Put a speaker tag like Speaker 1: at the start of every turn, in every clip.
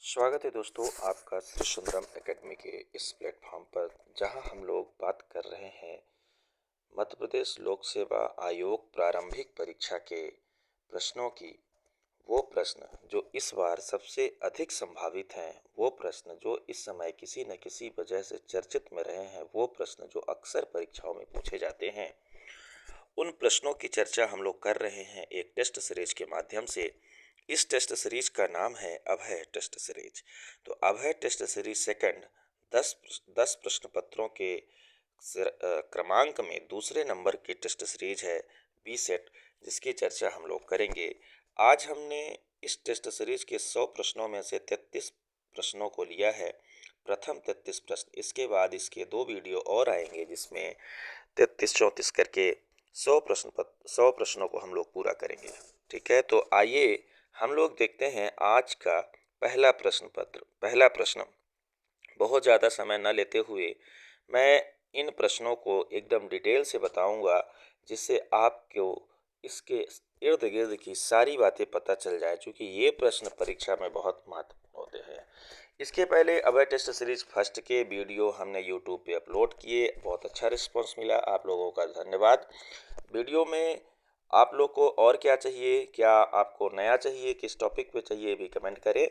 Speaker 1: स्वागत है दोस्तों आपका श्री सुंदरम एकेडमी के इस प्लेटफॉर्म पर, जहां हम लोग बात कर रहे हैं मध्य प्रदेश लोक सेवा आयोग प्रारंभिक परीक्षा के प्रश्नों की। वो प्रश्न जो इस बार सबसे अधिक संभावित हैं, वो प्रश्न जो इस समय किसी न किसी वजह से चर्चित में रहे हैं, वो प्रश्न जो अक्सर परीक्षाओं में पूछे जाते हैं, उन प्रश्नों की चर्चा हम लोग कर रहे हैं एक टेस्ट सीरीज के माध्यम से। इस टेस्ट सीरीज का नाम है अभय टेस्ट सीरीज। तो अभय टेस्ट सीरीज सेकंड 10 प्रश्न पत्रों के क्रमांक में दूसरे नंबर की टेस्ट सीरीज है बी सेट, जिसकी चर्चा हम लोग करेंगे। आज हमने इस टेस्ट सीरीज के 100 प्रश्नों में से 33 प्रश्नों को लिया है, प्रथम 33 प्रश्न। इसके बाद इसके 2 वीडियो और आएंगे जिसमें 33-34 करके 100 प्रश्नों को हम लोग पूरा करेंगे। ठीक है, तो आइए हम लोग देखते हैं आज का पहला प्रश्न पत्र। पहला प्रश्न, बहुत ज़्यादा समय न लेते हुए मैं इन प्रश्नों को एकदम डिटेल से बताऊंगा, जिससे आपको इसके इर्द गिर्द की सारी बातें पता चल जाए, क्योंकि ये प्रश्न परीक्षा में बहुत महत्वपूर्ण होते हैं। इसके पहले अभय टेस्ट सीरीज फर्स्ट के वीडियो हमने यूट्यूब पे अपलोड किए, बहुत अच्छा रिस्पांस मिला, आप लोगों का धन्यवाद। वीडियो में आप लोग को और क्या चाहिए, क्या आपको नया चाहिए, किस टॉपिक पे चाहिए, भी कमेंट करें।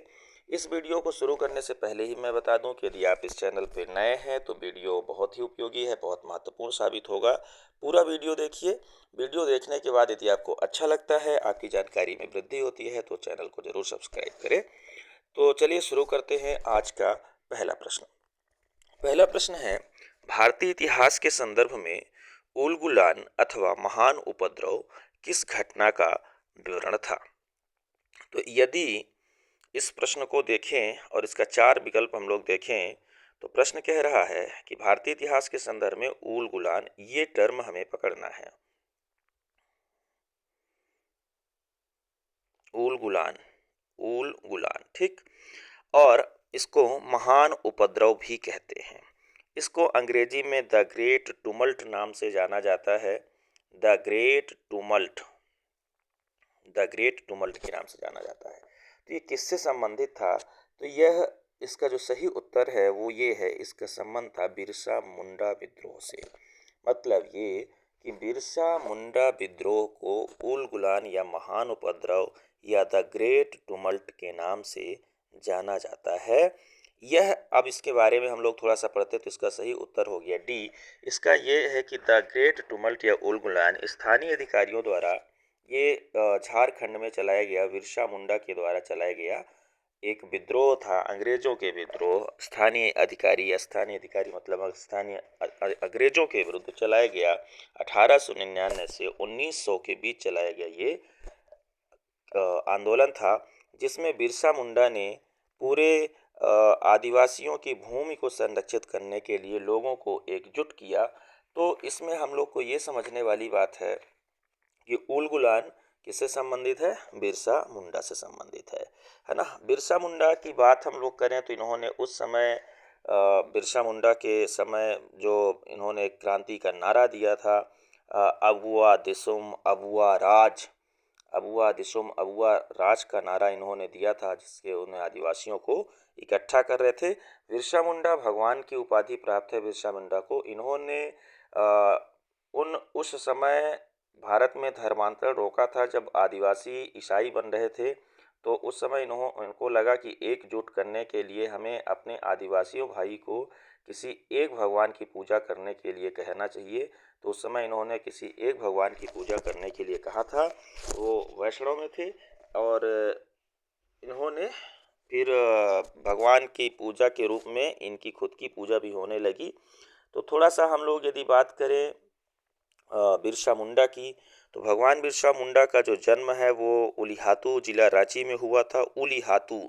Speaker 1: इस वीडियो को शुरू करने से पहले ही मैं बता दूं कि यदि आप इस चैनल पे नए हैं तो वीडियो बहुत ही उपयोगी है, बहुत महत्वपूर्ण साबित होगा। पूरा वीडियो देखिए। वीडियो देखने के बाद यदि आपको अच्छा लगता है, आपकी जानकारी में वृद्धि होती है, तो चैनल को जरूर सब्सक्राइब करें। तो चलिए शुरू करते हैं आज का पहला प्रश्न। पहला प्रश्न है, भारतीय इतिहास के संदर्भ में उलगुलान अथवा महान उपद्रव किस घटना का विवरण था? तो यदि इस प्रश्न को देखें और इसका 4 विकल्प हम लोग देखें, तो प्रश्न कह रहा है कि भारतीय इतिहास के संदर्भ में उलगुलान, ये टर्म हमें पकड़ना है। उलगुलान, उलगुलान, ठीक। और इसको महान उपद्रव भी कहते हैं। इसको अंग्रेजी में द ग्रेट टुमल्ट नाम से जाना जाता है। द ग्रेट टुमल्ट, द ग्रेट टुमल्ट के नाम से जाना जाता है। तो ये किससे संबंधित था? तो यह इसका जो सही उत्तर है वो ये है, इसका संबंध था बिरसा मुंडा विद्रोह से। मतलब ये कि बिरसा मुंडा विद्रोह को उलगुलान या महान उपद्रव या द ग्रेट टुमल्ट के नाम से जाना जाता है। यह, अब इसके बारे में हम लोग थोड़ा सा पढ़ते तो इसका सही उत्तर हो गया डी। इसका ये है कि द ग्रेट टुमल्ट या उलगुलान स्थानीय अधिकारियों द्वारा, ये झारखंड में चलाया गया, बिरसा मुंडा के द्वारा चलाया गया एक विद्रोह था, अंग्रेजों के विद्रोह। स्थानीय अधिकारी या स्थानीय अधिकारी मतलब स्थानीय अंग्रेजों के विरुद्ध चलाया गया। 1899 से 1900 के बीच चलाया गया ये आंदोलन था, जिसमें बिरसा मुंडा ने पूरे आदिवासियों की भूमि को संरक्षित करने के लिए लोगों को एकजुट किया। तो इसमें हम लोग को ये समझने वाली बात है कि उलगुलान किससे संबंधित है? बिरसा मुंडा से संबंधित है ना। बिरसा मुंडा की बात हम लोग करें तो इन्होंने उस समय बिरसा मुंडा के समय जो इन्होंने क्रांति का नारा दिया था, अबुआ दिसुम अबुआ राज, अबुआ दिसुम अबुआ राज का नारा इन्होंने दिया था, जिसके उन्हें आदिवासियों को इकट्ठा कर रहे थे। बिरसा मुंडा भगवान की उपाधि प्राप्त है बिरसा मुंडा को। इन्होंने उस समय भारत में धर्मांतरण रोका था जब आदिवासी ईसाई बन रहे थे। तो उस समय इनको लगा कि एकजुट करने के लिए हमें अपने आदिवासियों भाई को किसी एक भगवान की पूजा करने के लिए कहना चाहिए। तो उस समय इन्होंने किसी एक भगवान की पूजा करने के लिए कहा था। वो वैष्णव में थे और इन्होंने फिर भगवान की पूजा के रूप में इनकी खुद की पूजा भी होने लगी। तो थोड़ा सा हम लोग यदि बात करें बिरसा मुंडा की, तो भगवान बिरसा मुंडा का जो जन्म है वो उलिहातू जिला रांची में हुआ था। उलिहातू,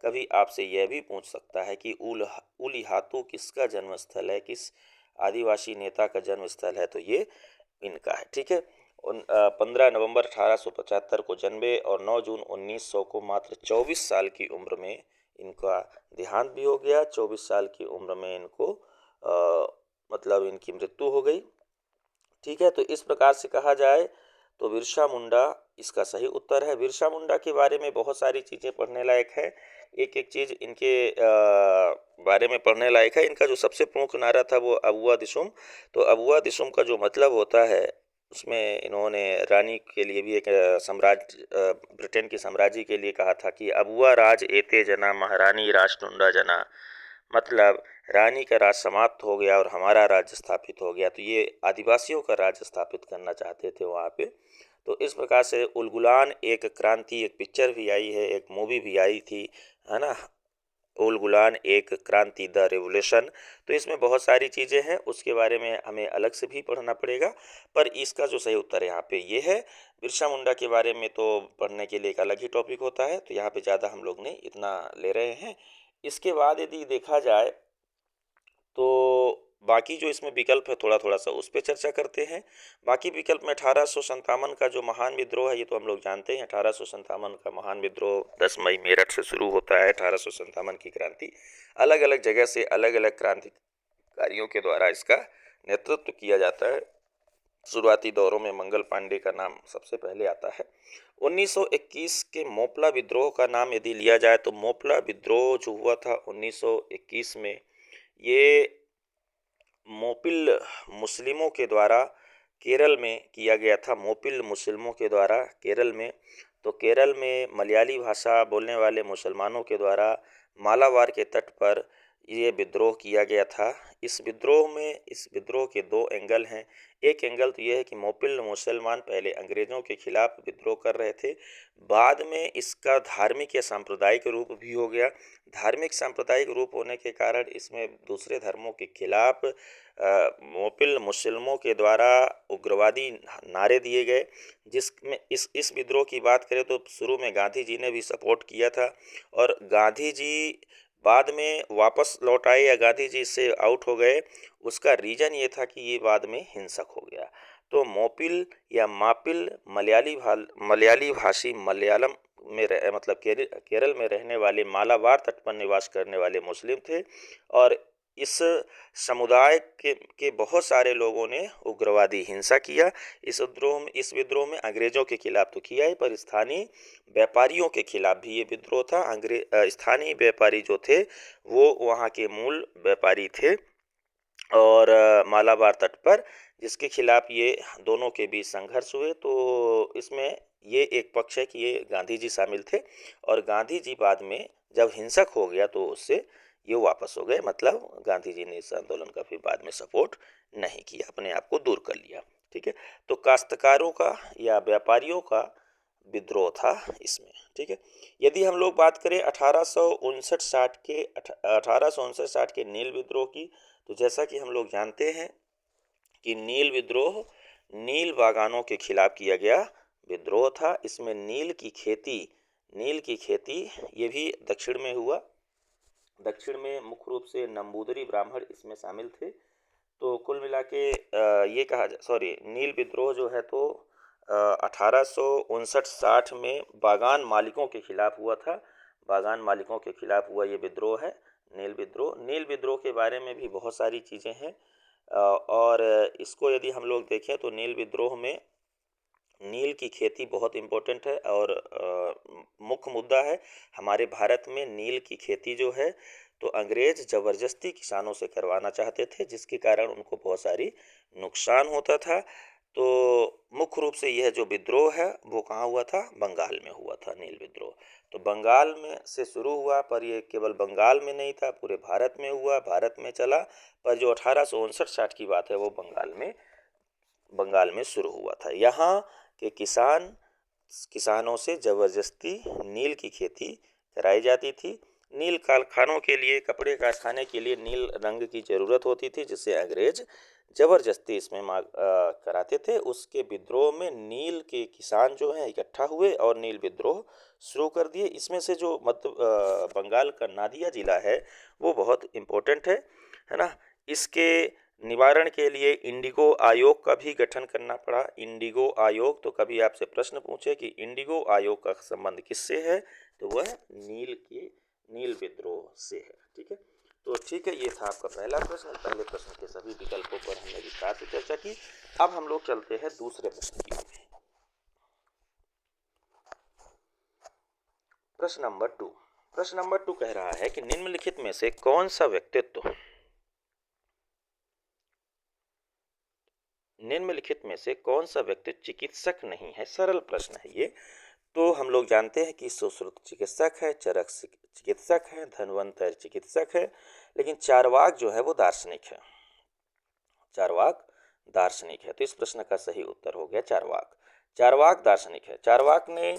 Speaker 1: कभी आपसे यह भी पूछ सकता है कि उलिहातू किसका जन्म स्थल है, किस आदिवासी नेता का जन्म स्थल है? तो ये इनका है। ठीक है, 15 नवंबर 1875 को जन्मे और 9 जून 1900 को मात्र 24 साल की उम्र में इनका देहांत भी हो गया। 24 साल की उम्र में इनको मतलब इनकी मृत्यु हो गई। ठीक है, तो इस प्रकार से कहा जाए तो बिरसा मुंडा इसका सही उत्तर है। बिरसा मुंडा के बारे में बहुत सारी चीज़ें पढ़ने लायक है। एक एक चीज़ इनके बारे में पढ़ने लायक है। इनका जो सबसे प्रमुख नारा था वो अबुआ दिसुम। तो अबुआ दिसुम का जो मतलब होता है, उसमें इन्होंने रानी के लिए भी एक साम्राज्य ब्रिटेन की साम्राज्य के लिए कहा था कि अबुआ राज एते जना महारानी राज टुंडा जना, मतलब रानी का राज समाप्त हो गया और हमारा राज्य स्थापित हो गया। तो ये आदिवासियों का राज्य स्थापित करना चाहते थे वहाँ पे। तो इस प्रकार से उलगुलान एक क्रांति, एक पिक्चर भी आई है, एक मूवी भी आई थी, है ना, उलगुलान एक क्रांति, द रेवोल्यूशन। तो इसमें बहुत सारी चीज़ें हैं, उसके बारे में हमें अलग से भी पढ़ना पड़ेगा। पर इसका जो सही उत्तर यहाँ पे ये है। बिरसा मुंडा के बारे में तो पढ़ने के लिए एक अलग ही टॉपिक होता है, तो यहाँ पे ज़्यादा हम लोग नहीं इतना ले रहे हैं। इसके बाद यदि देखा जाए तो बाकी जो इसमें विकल्प है थोड़ा थोड़ा सा उस पर चर्चा करते हैं। बाकी विकल्प में 1857 का जो महान विद्रोह है, ये तो हम लोग जानते हैं। 1857 का महान विद्रोह 10 मई मेरठ से शुरू होता है। 1857 की क्रांति, अलग अलग जगह से अलग अलग क्रांतिकारियों के द्वारा इसका नेतृत्व किया जाता है। शुरुआती दौरों में मंगल पांडे का नाम सबसे पहले आता है। 1921 के मोपला विद्रोह का नाम यदि लिया जाए तो मोपला विद्रोह जो हुआ था 1921 में, ये मोपिल मुस्लिमों के द्वारा केरल में किया गया था। मोपिल मुस्लिमों के द्वारा केरल में, तो केरल में मलयाली भाषा बोलने वाले मुसलमानों के द्वारा मालाबार के तट पर ये विद्रोह किया गया था। इस विद्रोह के दो एंगल हैं। एक एंगल तो ये है कि मोपिल मुसलमान पहले अंग्रेज़ों के खिलाफ विद्रोह कर रहे थे, बाद में इसका धार्मिक या सांप्रदायिक रूप भी हो गया। धार्मिक सांप्रदायिक रूप होने के कारण इसमें दूसरे धर्मों के खिलाफ मोपिल मुस्लिमों के द्वारा उग्रवादी नारे दिए गए। जिसमें इस विद्रोह की बात करें तो शुरू में गांधी जी ने भी सपोर्ट किया था, और गांधी जी बाद में वापस लौट आए या गांधी जी से आउट हो गए। उसका रीज़न ये था कि ये बाद में हिंसक हो गया। तो मोपिल या मापिल मलयाली भाषी मलयालम में मतलब केरल में रहने वाले मालाबार तट पर निवास करने वाले मुस्लिम थे, और इस समुदाय के बहुत सारे लोगों ने उग्रवादी हिंसा किया। इस विद्रोह में अंग्रेज़ों के खिलाफ तो किया ही, पर स्थानीय व्यापारियों के खिलाफ भी ये विद्रोह था। स्थानीय व्यापारी जो थे वो वहाँ के मूल व्यापारी थे, और मालाबार तट पर जिसके खिलाफ ये दोनों के बीच संघर्ष हुए। तो इसमें ये एक पक्ष है कि ये गांधी जी शामिल थे, और गांधी जी बाद में जब हिंसक हो गया तो उससे ये वापस हो गए। मतलब गांधी जी ने इस आंदोलन का फिर बाद में सपोर्ट नहीं किया, अपने आप को दूर कर लिया। ठीक है, तो काश्तकारों का या व्यापारियों का विद्रोह था इसमें। ठीक है, यदि हम लोग बात करें 1859-60 के नील विद्रोह की, तो जैसा कि हम लोग जानते हैं कि नील विद्रोह नील बागानों के खिलाफ किया गया विद्रोह था। इसमें नील की खेती ये भी दक्षिण में हुआ। दक्षिण में मुख्य रूप से नंबूदरी ब्राह्मण इसमें शामिल थे। तो कुल मिला के ये नील विद्रोह जो है तो 1859-60 में बागान मालिकों के खिलाफ हुआ था। बागान मालिकों के खिलाफ हुआ ये विद्रोह है नील विद्रोह के बारे में भी बहुत सारी चीज़ें हैं, और इसको यदि हम लोग देखें तो नील विद्रोह में नील की खेती बहुत इम्पोर्टेंट है, और मुख्य मुद्दा है हमारे भारत में नील की खेती जो है तो अंग्रेज़ ज़बरदस्ती किसानों से करवाना चाहते थे, जिसके कारण उनको बहुत सारी नुकसान होता था। तो मुख्य रूप से यह जो विद्रोह है वो कहाँ हुआ था? बंगाल में हुआ था नील विद्रोह। तो बंगाल में से शुरू हुआ, पर ये केवल बंगाल में नहीं था, पूरे भारत में हुआ, भारत में चला। पर जो 1859-60 की बात है वो बंगाल में शुरू हुआ था। यहाँ के किसानों से ज़बरदस्ती नील की खेती कराई जाती थी। नील कारखानों के लिए, कपड़े कारखाने के लिए नील रंग की ज़रूरत होती थी, जिससे अंग्रेज ज़बरदस्ती इसमें कराते थे। उसके विद्रोह में नील के किसान जो हैं इकट्ठा हुए और नील विद्रोह शुरू कर दिए। इसमें से जो बंगाल का नादिया ज़िला है वो बहुत इम्पोर्टेंट है ना। इसके निवारण के लिए इंडिगो आयोग का भी गठन करना पड़ा। इंडिगो आयोग, तो कभी आपसे प्रश्न पूछे कि इंडिगो आयोग का संबंध किससे है, तो वह नील विद्रोह से है। ठीक है, तो ठीक है, ये था आपका पहला प्रश्न। पहले प्रश्न के सभी विकल्पों पर हमने विस्तार से चर्चा की। अब हम लोग चलते हैं दूसरे प्रश्न की ओर। प्रश्न नंबर 2 कह रहा है कि निम्नलिखित में से कौन सा व्यक्तित्व चिकित्सक नहीं है। सरल प्रश्न है ये। तो हम लोग जानते हैं कि सुश्रुत चिकित्सक है, चरक चिकित्सक है, धन्वंतर चिकित्सक है, लेकिन चार्वाक जो है वो दार्शनिक है। चार्वाक दार्शनिक है। तो इस प्रश्न का सही उत्तर हो गया चार्वाक। चार्वाक दार्शनिक है। चार्वाक ने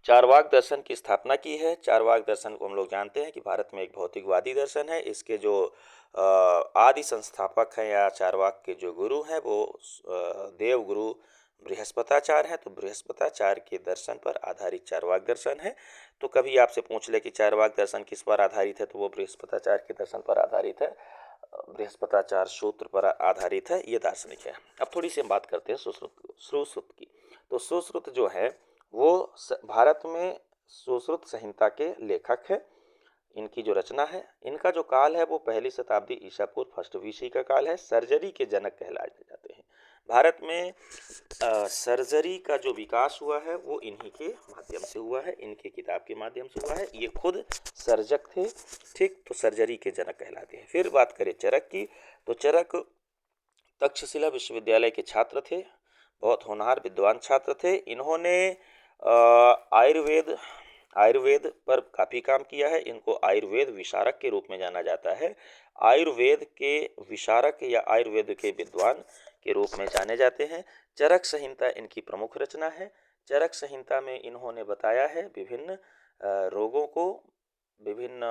Speaker 1: चार्वाक दर्शन की स्थापना की है। चार्वाक दर्शन को हम लोग जानते हैं कि भारत में एक भौतिकवादी दर्शन है। इसके जो आदि संस्थापक हैं या चार्वाक के जो गुरु हैं वो देव गुरु बृहस्पताचार्य हैं। तो बृहस्पताचार्य के दर्शन पर आधारित चार्वाक दर्शन है। तो कभी आपसे पूछ ले कि चार्वाक दर्शन किस पर आधारित है, तो वो बृहस्पताचार्य के दर्शन पर आधारित है। बृहस्पताचार्य सूत्र पर आधारित है, ये दार्शनिक है। अब थोड़ी सी हम बात करते हैं सुश्रुत की। तो सुश्रुत जो है वो भारत में सुश्रुत संहिता के लेखक है। इनकी जो रचना है, इनका जो काल है वो 1ली शताब्दी ईसा पूर्व फर्स्ट BC का काल है। सर्जरी के जनक कहलाए जाते हैं। भारत में सर्जरी का जो विकास हुआ है वो इन्हीं के माध्यम से हुआ है, इनके किताब के माध्यम से हुआ है। ये खुद सर्जक थे, ठीक। तो सर्जरी के जनक कहलाते हैं। फिर बात करें चरक की, तो चरक तक्षशिला विश्वविद्यालय के छात्र थे, बहुत होनहार विद्वान छात्र थे। इन्होंने आयुर्वेद पर काफ़ी काम किया है। इनको आयुर्वेद विशारक के रूप में जाना जाता है। आयुर्वेद के विशारक या आयुर्वेद के विद्वान के रूप में जाने जाते हैं। चरक संहिता इनकी प्रमुख रचना है। चरक संहिता में इन्होंने बताया है विभिन्न रोगों को विभिन्न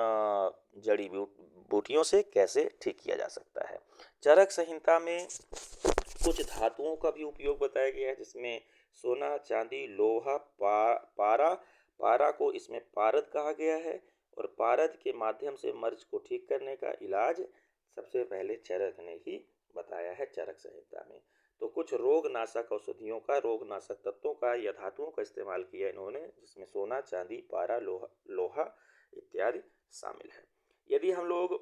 Speaker 1: जड़ी बूटियों से कैसे ठीक किया जा सकता है। चरक संहिता में कुछ धातुओं का भी उपयोग बताया गया है, जिसमें सोना, चांदी, लोहा, पारा को इसमें पारद कहा गया है। और पारद के माध्यम से मर्ज को ठीक करने का इलाज सबसे पहले चरक ने ही बताया है चरक संहिता में। तो कुछ रोग नाशक औषधियों का, रोग नाशक तत्वों का या धातुओं का इस्तेमाल किया इन्होंने, जिसमें सोना, चांदी, पारा, लोहा इत्यादि शामिल है। यदि हम लोग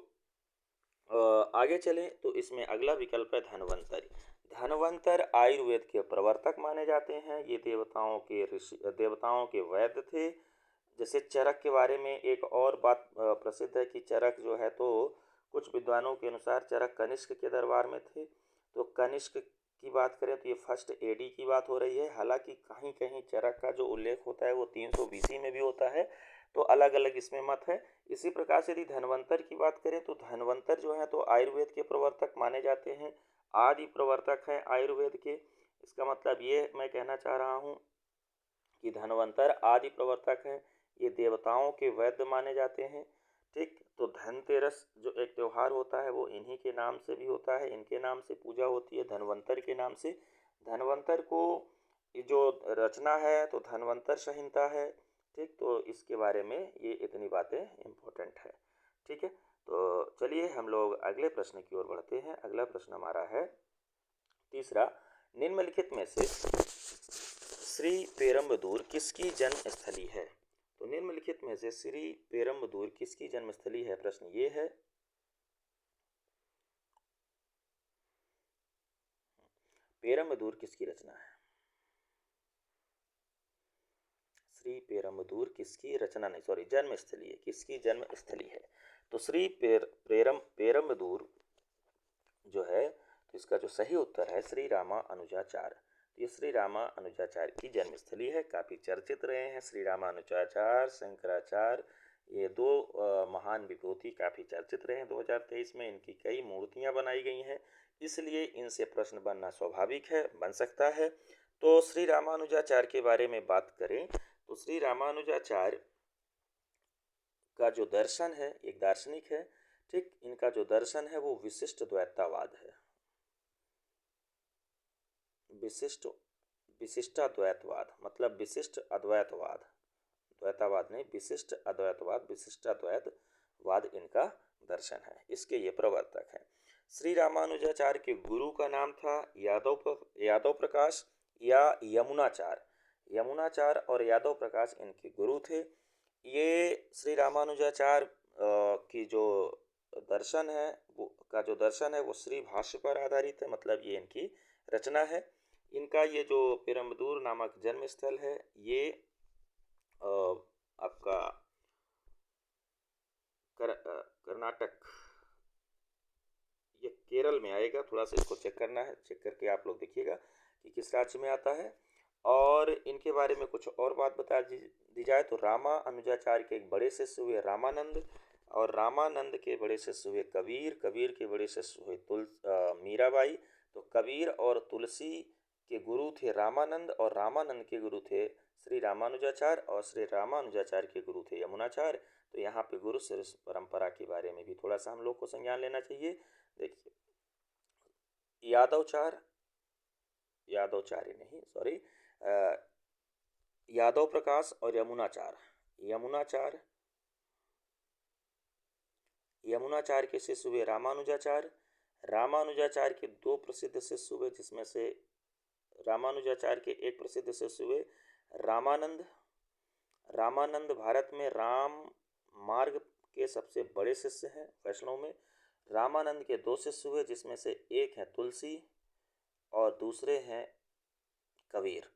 Speaker 1: आगे चलें तो इसमें अगला विकल्प है धन्वंतरि। धन्वंतर आयुर्वेद के प्रवर्तक माने जाते हैं। ये देवताओं के वैद्य थे। जैसे चरक के बारे में एक और बात प्रसिद्ध है कि चरक जो है, तो कुछ विद्वानों के अनुसार चरक कनिष्क के दरबार में थे। तो कनिष्क की बात करें तो ये फर्स्ट AD की बात हो रही है। हालांकि कहीं कहीं चरक का जो उल्लेख होता है वो 300 BC में भी होता है। तो अलग अलग इसमें मत है। इसी प्रकार से यदि धन्वंतर की बात करें तो धन्वंतर जो है तो आयुर्वेद के प्रवर्तक माने जाते हैं, आदि प्रवर्तक हैं आयुर्वेद के। इसका मतलब ये मैं कहना चाह रहा हूँ कि धन्वंतर आदि प्रवर्तक हैं। ये देवताओं के वैद्य माने जाते हैं, ठीक। तो धनतेरस जो एक त्यौहार होता है वो इन्हीं के नाम से भी होता है, इनके नाम से पूजा होती है, धन्वंतर के नाम से। धन्वंतर को जो रचना है तो धन्वंतर संहिता है, ठीक। तो इसके बारे में ये इतनी बातें इम्पोर्टेंट है, ठीक है। तो चलिए हम लोग अगले प्रश्न की ओर बढ़ते हैं। अगला प्रश्न हमारा है तीसरा, निम्नलिखित में से श्री पेरम्बदूर किसकी जन्म स्थली है। तो निम्नलिखित में से श्री पेरम्बदूर किसकी जन्म स्थली है, प्रश्न ये है। पेरम्बदूर किसकी रचना है? श्री पेरम्बदूर किसकी रचना नहीं, सॉरी, जन्म स्थली है। किसकी जन्म स्थली है? तो श्री पेरम्बदूर जो है, तो इसका जो सही उत्तर है श्री रामा अनुजाचार्य। ये श्री रामा अनुजाचार्य की जन्मस्थली है। काफ़ी चर्चित रहे हैं श्री रामा अनुजाचार्य, शंकराचार्य, ये दो महान विभूति काफ़ी चर्चित रहे हैं। 2023 में इनकी कई मूर्तियां बनाई गई हैं, इसलिए इनसे प्रश्न बनना स्वाभाविक है, बन सकता है। तो श्री रामानुजाचार्य के बारे में बात करें तो श्री रामानुजाचार्य का जो दर्शन है, एक दार्शनिक है, ठीक। इनका जो दर्शन है वो विशिष्ट द्वैतवाद है। विशिष्टाद्वैतवाद मतलब विशिष्ट अद्वैतवाद, द्वैतवाद नहीं, विशिष्ट अद्वैतवाद, विशिष्टाद्वैतवाद इनका दर्शन है। इसके ये प्रवर्तक हैं। श्री रामानुजाचार्य के गुरु का नाम था यादव प्रकाश या यमुनाचार्य। यमुनाचार्य और यादव प्रकाश इनके गुरु थे। ये श्री रामानुजाचार्य की जो दर्शन है वो श्री भाष्य पर आधारित है, मतलब ये इनकी रचना है। इनका ये जो पेरम्बदूर नामक जन्म स्थल है, ये आपका कर्नाटक, ये केरल में आएगा। थोड़ा सा इसको चेक करना है, चेक करके आप लोग देखिएगा कि किस राज्य में आता है। और इनके बारे में कुछ और बात बता दी जाए तो रामानुजाचार्य के एक बड़े शिष्य हुए रामानंद, और रामानंद के बड़े शिष्य हुए कबीर, कबीर के बड़े शिष्य हुए मीराबाई। तो कबीर और तुलसी के गुरु थे रामानंद, और रामानंद के गुरु थे श्री रामानुजाचार्य, और श्री रामानुजाचार्य के गुरु थे यमुनाचार्य। तो यहाँ पे गुरु शिष्य परंपरा के बारे में भी थोड़ा सा हम लोग को संज्ञान लेना चाहिए। देखिए, यादवचार, यादवचार्य नहीं, सॉरी, यादव प्रकाश और यमुनाचार, यमुनाचार, यमुनाचार्य के शिष्य हुए रामानुजाचार्य। रामानुजाचार्य के दो प्रसिद्ध शिष्य हुए, जिसमें से रामानुजाचार्य के एक प्रसिद्ध शिष्य हुए रामानंद। रामानंद भारत में राम मार्ग के सबसे बड़े शिष्य हैं वैष्णव में। रामानंद के दो शिष्य हुए, जिसमें से एक है तुलसी और दूसरे हैं कबीर।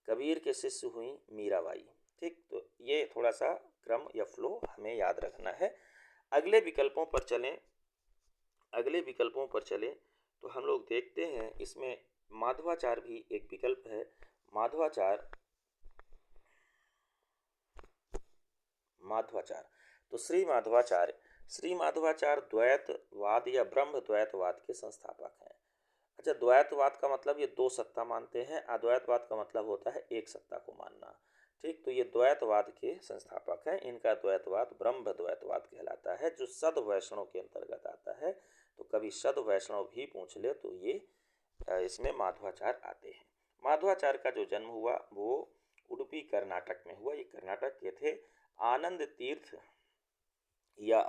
Speaker 1: कबीर के शिष्य हुई मीराबाई। ठीक, तो ये थोड़ा सा क्रम या फ्लो हमें याद रखना है। अगले विकल्पों पर चलें, अगले विकल्पों पर चलें तो हम लोग देखते हैं इसमें माधवाचार भी एक विकल्प है। माधवाचार, माधवाचार, तो श्री माधवाचार्य, श्री माधवाचार्य द्वैतवाद या ब्रह्म द्वैतवाद के संस्थापक हैं। अच्छा, द्वैतवाद का मतलब ये दो सत्ता मानते हैं, अद्वैतवाद का मतलब होता है एक सत्ता को मानना। ठीक, तो ये द्वैतवाद के संस्थापक हैं। इनका द्वैतवाद ब्रह्म द्वैतवाद कहलाता है, जो सद वैष्णव के अंतर्गत आता है। तो कभी सद वैष्णव भी पूछ ले तो ये इसमें माधवाचार्य आते हैं। माधवाचार्य का जो जन्म हुआ वो उडुपी कर्नाटक में हुआ। ये कर्नाटक के थे। आनंद तीर्थ या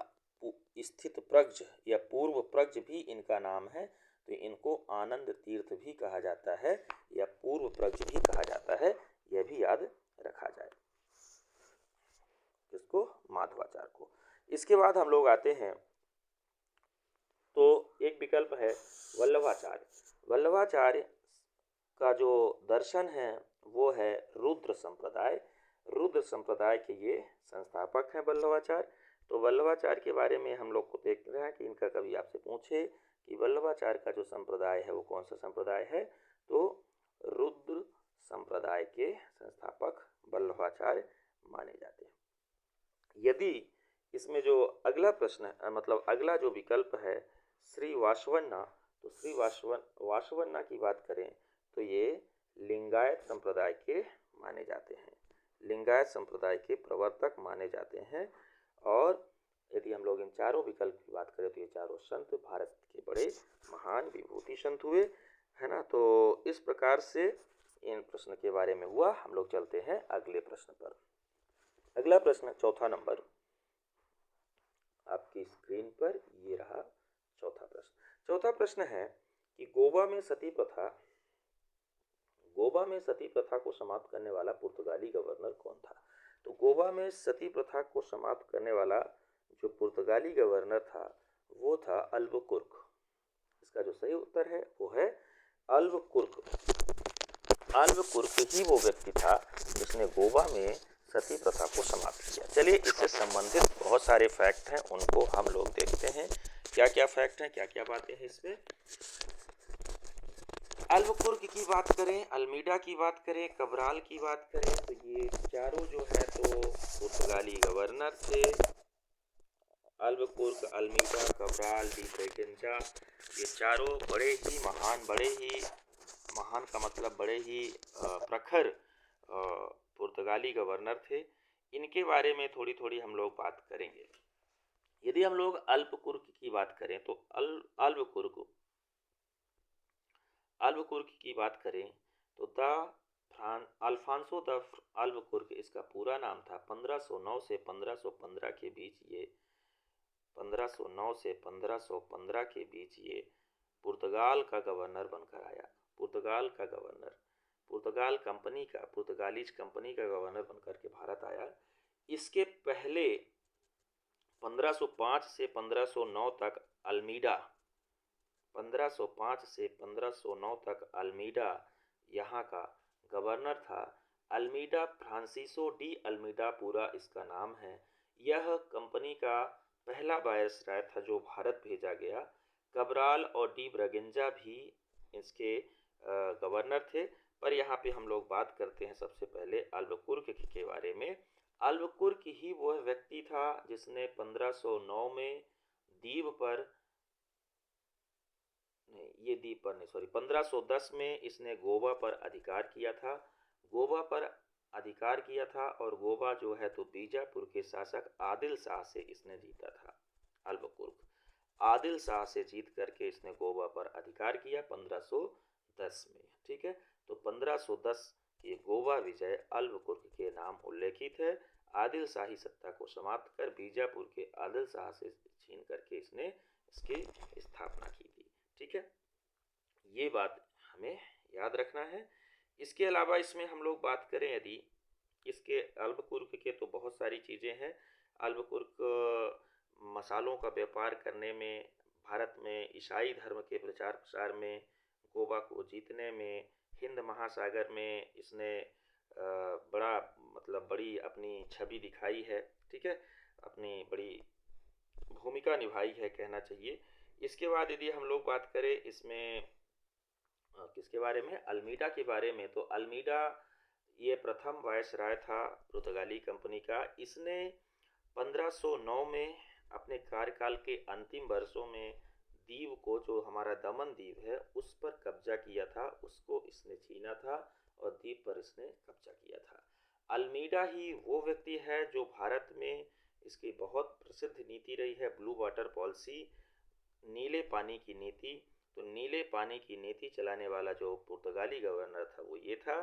Speaker 1: स्थित प्रज्ञ या पूर्व प्रज्ञ भी इनका नाम है। तो इनको आनंद तीर्थ भी कहा जाता है या पूर्व प्रज्ञ भी कहा जाता है, यह भी याद रखा जाए। इसको माधवाचार्य को। इसके बाद हम लोग आते हैं तो एक विकल्प है वल्लभाचार्य। वल्लभाचार्य का जो दर्शन है वो है रुद्र संप्रदाय। रुद्र संप्रदाय के ये संस्थापक हैं वल्लभाचार्य। तो वल्लभाचार्य के बारे में हम लोग को देख रहे हैं कि इनका कभी आपसे पूछे कि वल्लभाचार्य का जो संप्रदाय है वो कौन सा संप्रदाय है, तो रुद्र संप्रदाय के संस्थापक वल्लभाचार्य माने जाते हैं। यदि इसमें जो अगला प्रश्न मतलब अगला जो विकल्प है श्री वासवन्ना, तो श्री वासवन्ना की बात करें तो ये लिंगायत संप्रदाय के माने जाते हैं, लिंगायत संप्रदाय के प्रवर्तक माने जाते हैं। और यदि हम लोग इन चारों विकल्प की बात करें तो ये चारों संत भारत के बड़े महान विभूति संत हुए, है ना। तो इस प्रकार से इन प्रश्न के बारे में हुआ। हम लोग चलते हैं अगले प्रश्न पर। अगला प्रश्न, चौथा नंबर आपकी स्क्रीन पर ये रहा चौथा प्रश्न। चौथा प्रश्न है कि गोवा में सती प्रथा, गोवा में सती प्रथा को समाप्त करने वाला पुर्तगाली गवर्नर कौन था। तो गोवा में सती प्रथा को समाप्त करने वाला जो पुर्तगाली गवर्नर था वो था अल्बुकुर्क। इसका जो सही उत्तर है वो है अल्बुकुर्क। अल्बुकुर्क ही वो व्यक्ति था जिसने गोवा में सती प्रथा को समाप्त किया। चलिए, इससे संबंधित बहुत सारे फैक्ट हैं, उनको हम लोग देखते हैं। क्या क्या फैक्ट हैं, क्या क्या बातें हैं इसमें। अल्बुकुर्क की बात करें, अल्मीडा की बात करें, कब्राल की बात करें, तो ये चारों जो है तो पुर्तगाली गवर्नर थे। अल्बुकुर्क, अल्मीडा, कब्राल, डी ब्रेटेंचा, ये चारों बड़े ही महान, बड़े ही महान का मतलब बड़े ही प्रखर पुर्तगाली गवर्नर थे। इनके बारे में थोड़ी थोड़ी हम लोग बात करेंगे। यदि हम लोग अल्बुकुर्क की बात करें तो अल्बुकुर्क की बात करें तो अल्फांसो द अल्बुकुर्क इसका पूरा नाम था। 1509 से 1515 के बीच ये 1509 से 1515 के बीच ये पुर्तगाल का गवर्नर बनकर आया। पुर्तगाल का गवर्नर, पुर्तगाल कंपनी का, पुर्तगालीज कंपनी का गवर्नर बनकर के भारत आया। इसके पहले 1505 से 1509 तक अल्मीडा, 1505 से 1509 तक अल्मीडा यहाँ का गवर्नर था। अल्मीडा फ्रांसिसो डी अल्मीडा पूरा इसका नाम है। यह कंपनी का पहला वायसराय था जो भारत भेजा गया। कबराल और डी ब्रगेंजा भी इसके गवर्नर थे। पर यहाँ पे हम लोग बात करते हैं सबसे पहले अल्बुकुर्क के बारे में। अल्बुकुर्क ही वह व्यक्ति था जिसने 1509 में द्वीप पर नहीं, ये द्वीप पर नहीं, सॉरी, 1510 में इसने गोवा पर अधिकार किया था। गोवा पर अधिकार किया था और गोवा जो है तो बीजापुर के शासक आदिल शाह से इसने जीता था। अल्बुकुर्क आदिल शाह से जीत करके इसने गोवा पर अधिकार किया 1510 में। ठीक है, तो 1510 की गोवा विजय अल्बुकुर्क के नाम उल्लेखित है। आदिल शाही सत्ता को समाप्त कर बीजापुर के आदिल शाह से छीन करके इसने इसकी स्थापना की थी। ठीक है, ये बात हमें याद रखना है। इसके अलावा इसमें हम लोग बात करें यदि इसके अल्बुकुर्क के, तो बहुत सारी चीज़ें हैं। अल्बुकुर्क मसालों का व्यापार करने में, भारत में ईसाई धर्म के प्रचार प्रसार में, गोवा को जीतने में, हिंद महासागर में इसने बड़ा बड़ी अपनी छवि दिखाई है। ठीक है, अपनी बड़ी भूमिका निभाई है कहना चाहिए। इसके बाद यदि हम लोग बात करें इसमें किसके बारे में, अल्मीडा के बारे में, तो अल्मीडा ये प्रथम वायसराय था पुर्तगाली कंपनी का। इसने 1509 में अपने कार्यकाल के अंतिम वर्षों में द्वीप को, जो हमारा दमन द्वीप है, उस पर कब्जा किया था। उसको इसने छीना था और द्वीप पर इसने कब्जा किया था। अल्मीडा ही वो व्यक्ति है जो भारत में, इसकी बहुत प्रसिद्ध नीति रही है ब्लू वाटर पॉलिसी, नीले पानी की नीति। तो नीले पानी की नीति चलाने वाला जो पुर्तगाली गवर्नर था वो ये था।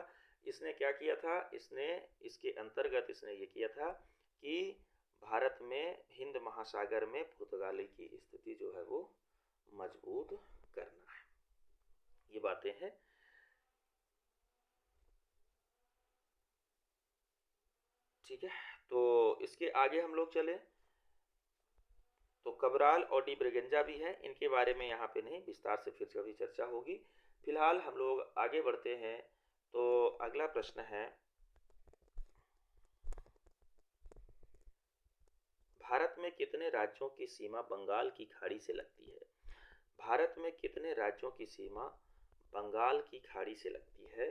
Speaker 1: इसने क्या किया था, इसने इसके अंतर्गत इसने ये किया था कि भारत में हिंद महासागर में पुर्तगाली की स्थिति जो है वो मजबूत करना है। ये बातें हैं। ठीक है, तो इसके आगे हम लोग चले तो कबराल और डी ब्रिगेंजा भी है। इनके बारे में यहाँ पे नहीं, विस्तार से फिर कभी चर्चा होगी। फिलहाल हम लोग आगे बढ़ते हैं। तो अगला प्रश्न है, भारत में कितने राज्यों की सीमा बंगाल की खाड़ी से लगती है? भारत में कितने राज्यों की सीमा बंगाल की खाड़ी से लगती है?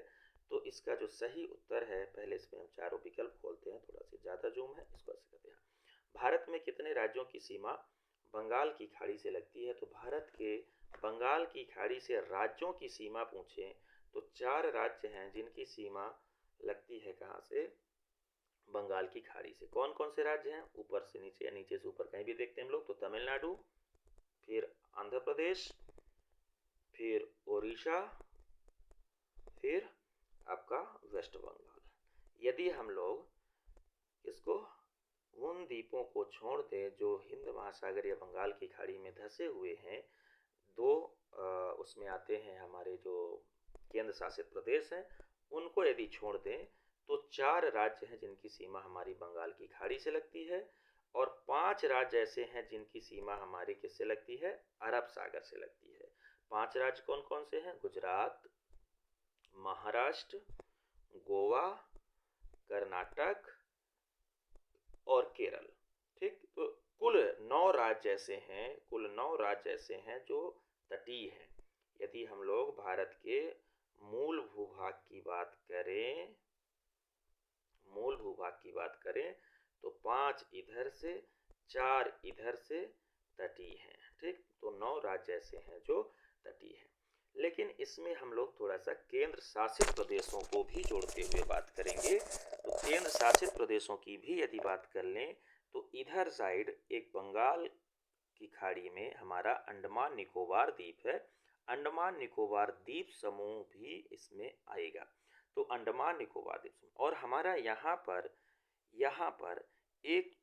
Speaker 1: तो इसका जो सही उत्तर है, पहले इसमें हम चारों विकल्प खोलते हैं, थोड़ा सा ज़्यादा जूम है, इसको ऐसे करते हैं। भारत में कितने राज्यों की सीमा बंगाल की खाड़ी से लगती है? तो भारत के बंगाल की खाड़ी से राज्यों की सीमा पूछें तो 4 राज्य हैं जिनकी सीमा लगती है कहाँ से, बंगाल की खाड़ी से। कौन कौन से राज्य हैं, ऊपर से नीचे या नीचे से ऊपर कहीं भी देखते हैं हम लोग, तो तमिलनाडु, फिर आंध्र प्रदेश, फिर उड़ीसा, फिर आपका वेस्ट बंगाल। यदि हम लोग इसको उन द्वीपों को छोड़ दें जो हिंद महासागर या बंगाल की खाड़ी में धंसे हुए हैं, दो उसमें आते हैं हमारे जो केंद्र शासित प्रदेश हैं, उनको यदि छोड़ दें तो 4 राज्य हैं जिनकी सीमा हमारी बंगाल की खाड़ी से लगती है, और 5 राज्य ऐसे हैं जिनकी सीमा हमारी किससे लगती है, अरब सागर से लगती है। 5 राज्य कौन कौन से हैं, गुजरात, महाराष्ट्र, गोवा, कर्नाटक और केरल। ठीक, तो कुल 9 राज्य ऐसे हैं, कुल 9 राज्य ऐसे हैं जो तटीय हैं। यदि हम लोग भारत के मूल भूभाग की बात करें, मूल भूभाग की बात करें तो 5 इधर से, 4 इधर से तटीय हैं। ठीक, तो 9 राज्य ऐसे हैं जो तटीय हैं। लेकिन इसमें हम लोग थोड़ा सा केंद्र शासित प्रदेशों को भी जोड़ते हुए बात करेंगे। तो केंद्र शासित प्रदेशों की भी यदि बात कर लें तो इधर साइड एक बंगाल की खाड़ी में हमारा अंडमान निकोबार द्वीप है। अंडमान निकोबार द्वीप समूह भी इसमें आएगा। तो अंडमान निकोबार द्वीप समूह, और हमारा यहाँ पर एक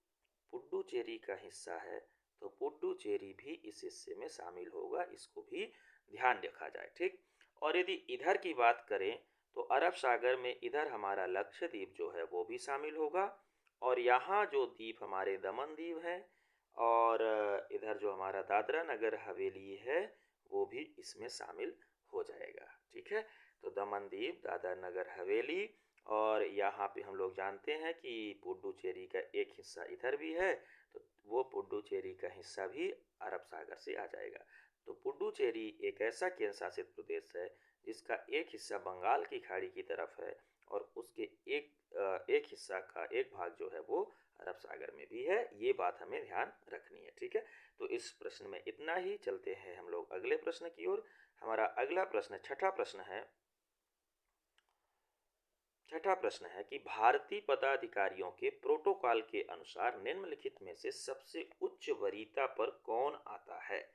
Speaker 1: पुडुचेरी का हिस्सा है, तो पुडुचेरी भी इस हिस्से में शामिल होगा, इसको भी ध्यान रखा जाए। ठीक, और यदि इधर की बात करें तो अरब सागर में इधर हमारा लक्षद्वीप जो है वो भी शामिल होगा, और यहाँ जो द्वीप हमारे दमन द्वीप है, और इधर जो हमारा दादरा नगर हवेली है वो भी इसमें शामिल हो जाएगा। ठीक है, तो दमन द्वीप, दादरा नगर हवेली और यहाँ पे हम लोग जानते हैं कि पुडुचेरी का एक हिस्सा इधर भी है, तो वो पुडुचेरी का हिस्सा भी अरब सागर से आ जाएगा। तो पुडुचेरी एक ऐसा केंद्र शासित प्रदेश है जिसका एक हिस्सा बंगाल की खाड़ी की तरफ है और उसके एक हिस्सा का एक भाग जो है वो अरब सागर में भी है। ये बात हमें ध्यान रखनी है, ठीक है। तो इस प्रश्न में इतना ही। चलते हैं हम लोग अगले प्रश्न की ओर। हमारा अगला प्रश्न छठा प्रश्न है कि भारतीय पदाधिकारियों के प्रोटोकॉल के अनुसार निम्नलिखित में से सबसे उच्च वरीयता पर कौन आता है।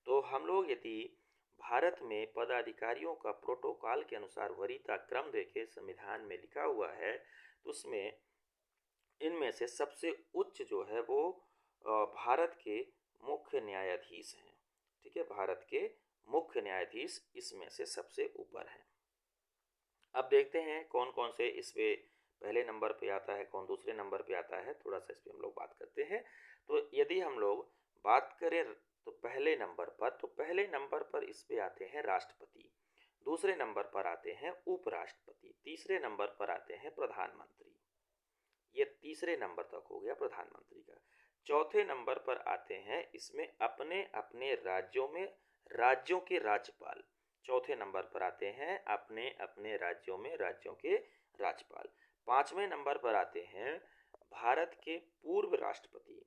Speaker 1: तो हम लोग यदि भारत में पदाधिकारियों का प्रोटोकॉल के अनुसार वरीयता क्रम देखें, संविधान में लिखा हुआ है, तो उसमें इनमें से सबसे उच्च जो है वो भारत के मुख्य न्यायाधीश हैं, ठीक है। भारत के मुख्य न्यायाधीश इसमें से सबसे ऊपर हैं। अब देखते हैं कौन कौन से इस पे पहले नंबर पे आता है, कौन दूसरे नंबर पे आता है। थोड़ा सा इस पे हम लोग बात करते हैं। तो यदि हम लोग बात करें तो पहले नंबर पर इस पे आते हैं राष्ट्रपति, दूसरे नंबर पर आते हैं उपराष्ट्रपति, तीसरे नंबर पर आते हैं प्रधानमंत्री। ये तीसरे नंबर तक हो गया प्रधानमंत्री का। चौथे नंबर पर आते हैं इसमें अपने अपने राज्यों के राज्यपाल। चौथे नंबर पर आते हैं अपने अपने राज्यों में राज्यों के राज्यपाल। पांचवें नंबर पर आते हैं भारत के पूर्व राष्ट्रपति,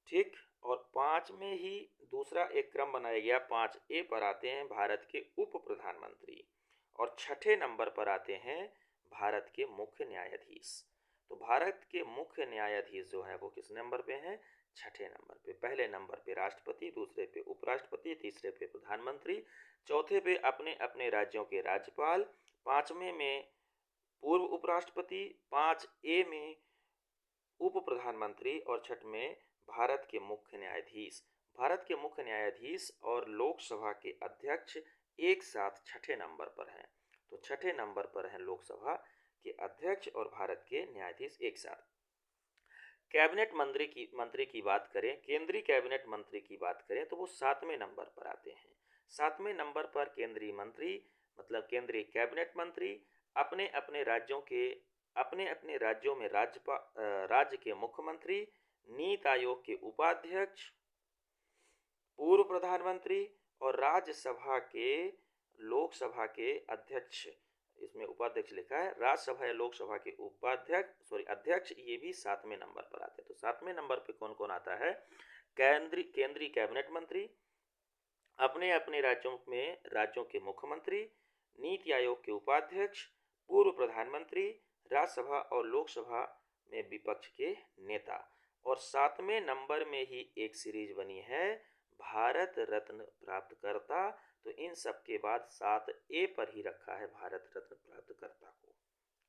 Speaker 1: ठीक। और पांच में ही दूसरा एक क्रम बनाया गया, 5A पर आते हैं भारत के उप प्रधानमंत्री। और छठे नंबर पर आते हैं भारत के मुख्य न्यायाधीश। तो भारत के मुख्य न्यायाधीश जो है वो किस नंबर पे हैं? छठे नंबर पे। पहले नंबर पे राष्ट्रपति, दूसरे पे उपराष्ट्रपति, तीसरे पे प्रधानमंत्री, चौथे पे अपने अपने राज्यों के राज्यपाल, पांचवें में पूर्व उपराष्ट्रपति, 5A में उप प्रधानमंत्री और छठ में भारत के मुख्य न्यायाधीश। भारत के मुख्य न्यायाधीश और लोकसभा के अध्यक्ष एक साथ छठे नंबर पर हैं। तो छठे नंबर पर हैं लोकसभा के अध्यक्ष और भारत के न्यायाधीश एक साथ। कैबिनेट मंत्री की बात करें, केंद्रीय कैबिनेट मंत्री की बात करें तो वो 7वें नंबर पर आते हैं। 7वें नंबर पर केंद्रीय मंत्री मतलब केंद्रीय कैबिनेट मंत्री अपने अपने राज्यों में राज्य के मुख्यमंत्री, नीति आयोग के उपाध्यक्ष, पूर्व प्रधानमंत्री और लोकसभा के अध्यक्ष। इसमें उपाध्यक्ष लिखा है, राज्यसभा या लोकसभा के अध्यक्ष, ये भी 7वें नंबर पर आते हैं। तो 7वें नंबर पे कौन कौन आता है? केंद्रीय कैबिनेट मंत्री, अपने अपने राज्यों के मुख्यमंत्री, नीति आयोग के उपाध्यक्ष, पूर्व प्रधानमंत्री, राज्यसभा और लोकसभा में विपक्ष के नेता। और 7वें नंबर में ही एक सीरीज बनी है भारत रत्न प्राप्तकर्ता। तो इन सब के बाद 7A पर ही रखा है भारत रत्न प्राप्तकर्ता को,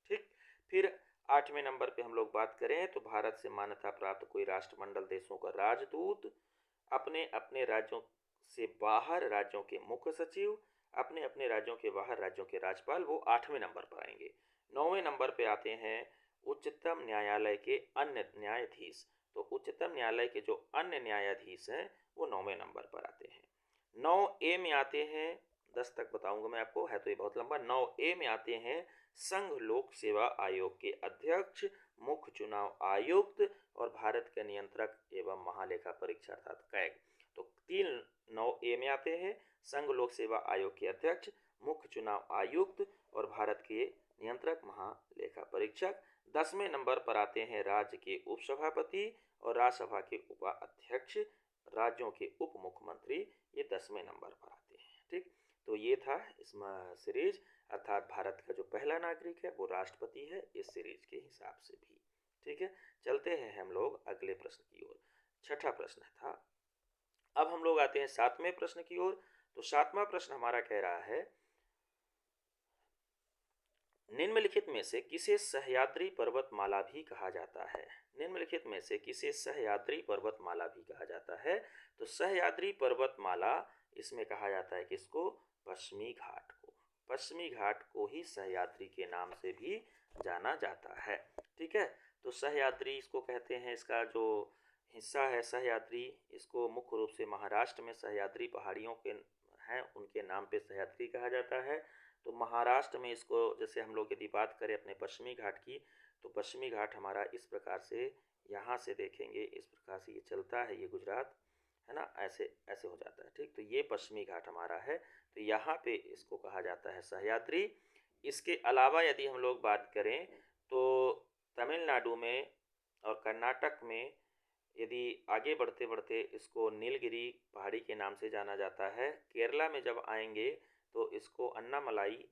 Speaker 1: ठीक। फिर 8वें नंबर पे हम लोग बात करें तो भारत से मान्यता प्राप्त कोई राष्ट्रमंडल देशों का राजदूत, अपने अपने राज्यों से बाहर राज्यों के मुख्य सचिव, अपने अपने राज्यों के बाहर राज्यों के राज्यपाल, वो 8वें नंबर पर आएंगे। 9वें नंबर पे आते हैं उच्चतम न्यायालय के अन्य न्यायाधीश। तो उच्चतम न्यायालय के जो अन्य न्यायाधीश हैं वो 9वें नंबर पर आते हैं। 9A में आते हैं, 10 तक बताऊंगा मैं आपको, है तो ये बहुत लंबा। 9A में आते हैं संघ लोक सेवा आयोग के अध्यक्ष, मुख्य चुनाव आयुक्त और भारत के नियंत्रक एवं महालेखा परीक्षा अर्थात कैग। तो 9A में आते हैं संघ लोक सेवा आयोग के अध्यक्ष, मुख्य चुनाव आयुक्त और भारत के नियंत्रक महालेखा परीक्षक। 10वें नंबर पर आते हैं राज्य के उपसभापति और राज्यसभा के उपाध्यक्ष, राज्यों के उप मुख्यमंत्री, ये 10वें नंबर पर आते हैं, ठीक। तो ये था इसमें सीरीज, अर्थात भारत का जो पहला नागरिक है वो राष्ट्रपति है इस सीरीज के हिसाब से भी, ठीक है। चलते हैं हम लोग अगले प्रश्न की ओर। छठा प्रश्न था। अब हम लोग आते हैं 7वें प्रश्न की ओर। तो 7वां प्रश्न हमारा कह रहा है, निम्नलिखित में से किसे सह्याद्री पर्वतमाला भी कहा जाता है? निम्नलिखित में से किसे सह्याद्री पर्वतमाला भी कहा जाता है? तो सह्याद्री पर्वतमाला इसमें कहा जाता है किसको? पश्चिमी घाट को। पश्चिमी घाट को ही सह्याद्री के नाम से भी जाना जाता है, ठीक है। तो सह्याद्री इसको कहते हैं, इसका जो हिस्सा है सह्याद्री, इसको मुख्य रूप से महाराष्ट्र में सह्याद्री पहाड़ियों के हैं उनके नाम पे सह्याद्री कहा जाता है। तो महाराष्ट्र में इसको, जैसे हम लोग यदि बात करें अपने पश्चिमी घाट की, तो पश्चिमी घाट हमारा इस प्रकार से, यहाँ से देखेंगे इस प्रकार से ये चलता है, ये गुजरात है ना, ऐसे ऐसे हो जाता है। ठीक, तो ये पश्चिमी घाट हमारा है, तो यहाँ पे इसको कहा जाता है सह्याद्री। इसके अलावा यदि हम लोग बात करें तो तमिलनाडु में और कर्नाटक में, यदि आगे बढ़ते बढ़ते इसको नीलगिरी पहाड़ी के नाम से जाना जाता है। केरला में जब आएंगे तो इसको अन्ना मलाई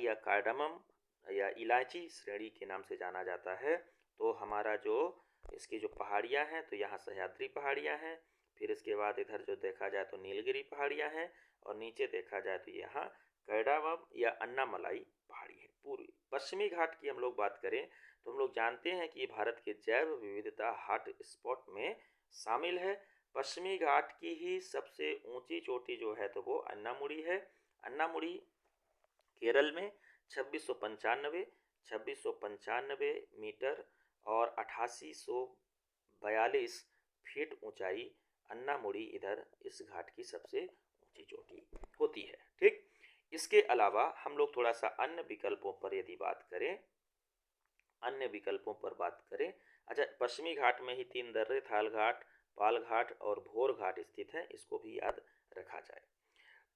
Speaker 1: या कार्डमम या इलायची श्रेणी के नाम से जाना जाता है। तो हमारा जो इसकी जो पहाड़ियाँ हैं, तो यहाँ सह्याद्री पहाड़ियाँ हैं, फिर इसके बाद इधर जो देखा जाए तो नीलगिरी पहाड़ियाँ हैं, और नीचे देखा जाए तो यहाँ कैडावम या अन्नामलाई पहाड़ी है। पूर्वी पश्चिमी घाट की हम लोग बात करें तो हम लोग जानते हैं कि भारत के जैव विविधता हॉट स्पॉट में शामिल है। पश्चिमी घाट की ही सबसे ऊंची चोटी जो है तो वो अन्नामुड़ी है। अन्नामुड़ी केरल में 2695 मीटर और 8842 फीट ऊंचाई अन्नामुड़ी इधर इस घाट की सबसे ऊंची चोटी होती है। ठीक, इसके अलावा हम लोग थोड़ा सा अन्य विकल्पों पर यदि बात करें, अच्छा, पश्चिमी घाट में ही 3 दर्रे, थाल घाट, पाल घाट और भोर घाट स्थित है, इसको भी याद रखा जाए।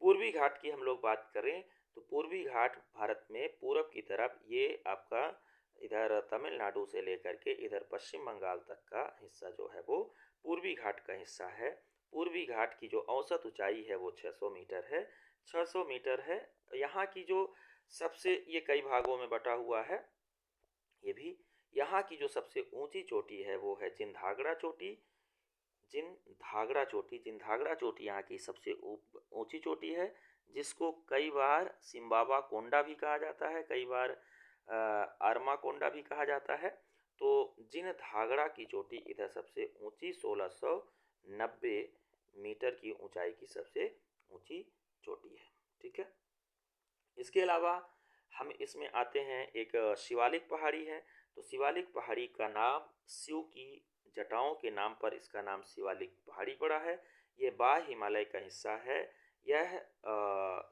Speaker 1: पूर्वी घाट की हम लोग बात करें तो पूर्वी घाट भारत में पूरब की तरफ, ये आपका इधर तमिलनाडु से लेकर के इधर पश्चिम बंगाल तक का हिस्सा जो है वो पूर्वी घाट का हिस्सा है। पूर्वी घाट की जो औसत ऊंचाई है वो 600 मीटर है। 600 मीटर है। यहाँ की जो सबसे, ये कई भागों में बटा हुआ है, ये भी यहाँ की जो सबसे ऊंची चोटी है वो है जिनधागड़ा चोटी। जिनधागड़ा चोटी यहाँ की सबसे ऊंची चोटी है, जिसको कई बार सिम्बावा कोंडा भी कहा जाता है, कई बार आर्मा कोंडा भी कहा जाता है। तो जिनधागड़ा की चोटी इधर सबसे ऊंची 1690 मीटर की ऊंचाई की सबसे ऊंची चोटी है। ठीक है, इसके अलावा हम इसमें आते हैं, एक शिवालिक पहाड़ी है। तो शिवालिक पहाड़ी का नाम शिव की जटाओं के नाम पर इसका नाम शिवालिक पहाड़ी पड़ा है। ये बाह्य हिमालय का हिस्सा है। यह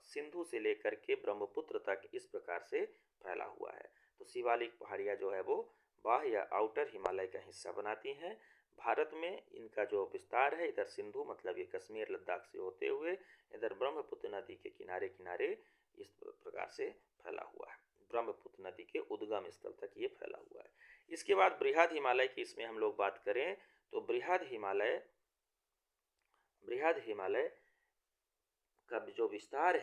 Speaker 1: सिंधु से लेकर के ब्रह्मपुत्र तक इस प्रकार से फैला हुआ है। तो शिवालिक पहाड़ियाँ जो है वो बाह्य या आउटर हिमालय का हिस्सा बनाती हैं। भारत में इनका जो विस्तार है, इधर सिंधु मतलब ये कश्मीर लद्दाख से होते हुए इधर ब्रह्मपुत्र नदी के किनारे किनारे इस प्रकार से फैला हुआ है। ब्रह्मपुत्र नदी के उद्गम स्थल तक ये फैला हुआ है। इसके बाद बृहद हिमालय की इसमें हम लोग बात करें तो बृहद हिमालय का जो विस्तार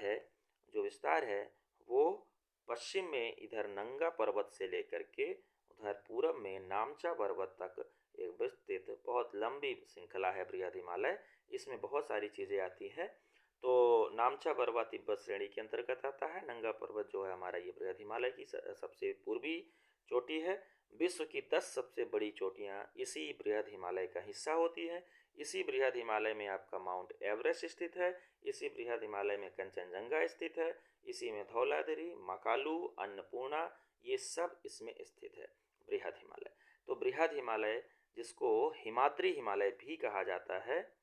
Speaker 1: है वो पश्चिम में इधर नंगा पर्वत से लेकर के उधर पूरब में नामचा पर्वत तक एक विस्तृत बहुत लंबी श्रृंखला है बृहद हिमालय। इसमें बहुत सारी चीज़ें आती हैं। तो नामचा पर्वत तिब्बत श्रेणी के अंतर्गत आता है। नंगा पर्वत जो है हमारा ये बृहद हिमालय की सबसे पूर्वी चोटी है। विश्व की 10 सबसे बड़ी चोटियाँ इसी बृहद हिमालय का हिस्सा होती हैं। इसी बृहद हिमालय में आपका माउंट एवरेस्ट स्थित है। इसी बृहद हिमालय में कंचनजंगा स्थित है। इसी में धौलागिरी, मकालू, अन्नपूर्णा, ये सब इसमें स्थित है बृहद हिमालय। तो बृहद हिमालय जिसको हिमाद्री हिमालय भी कहा जाता है,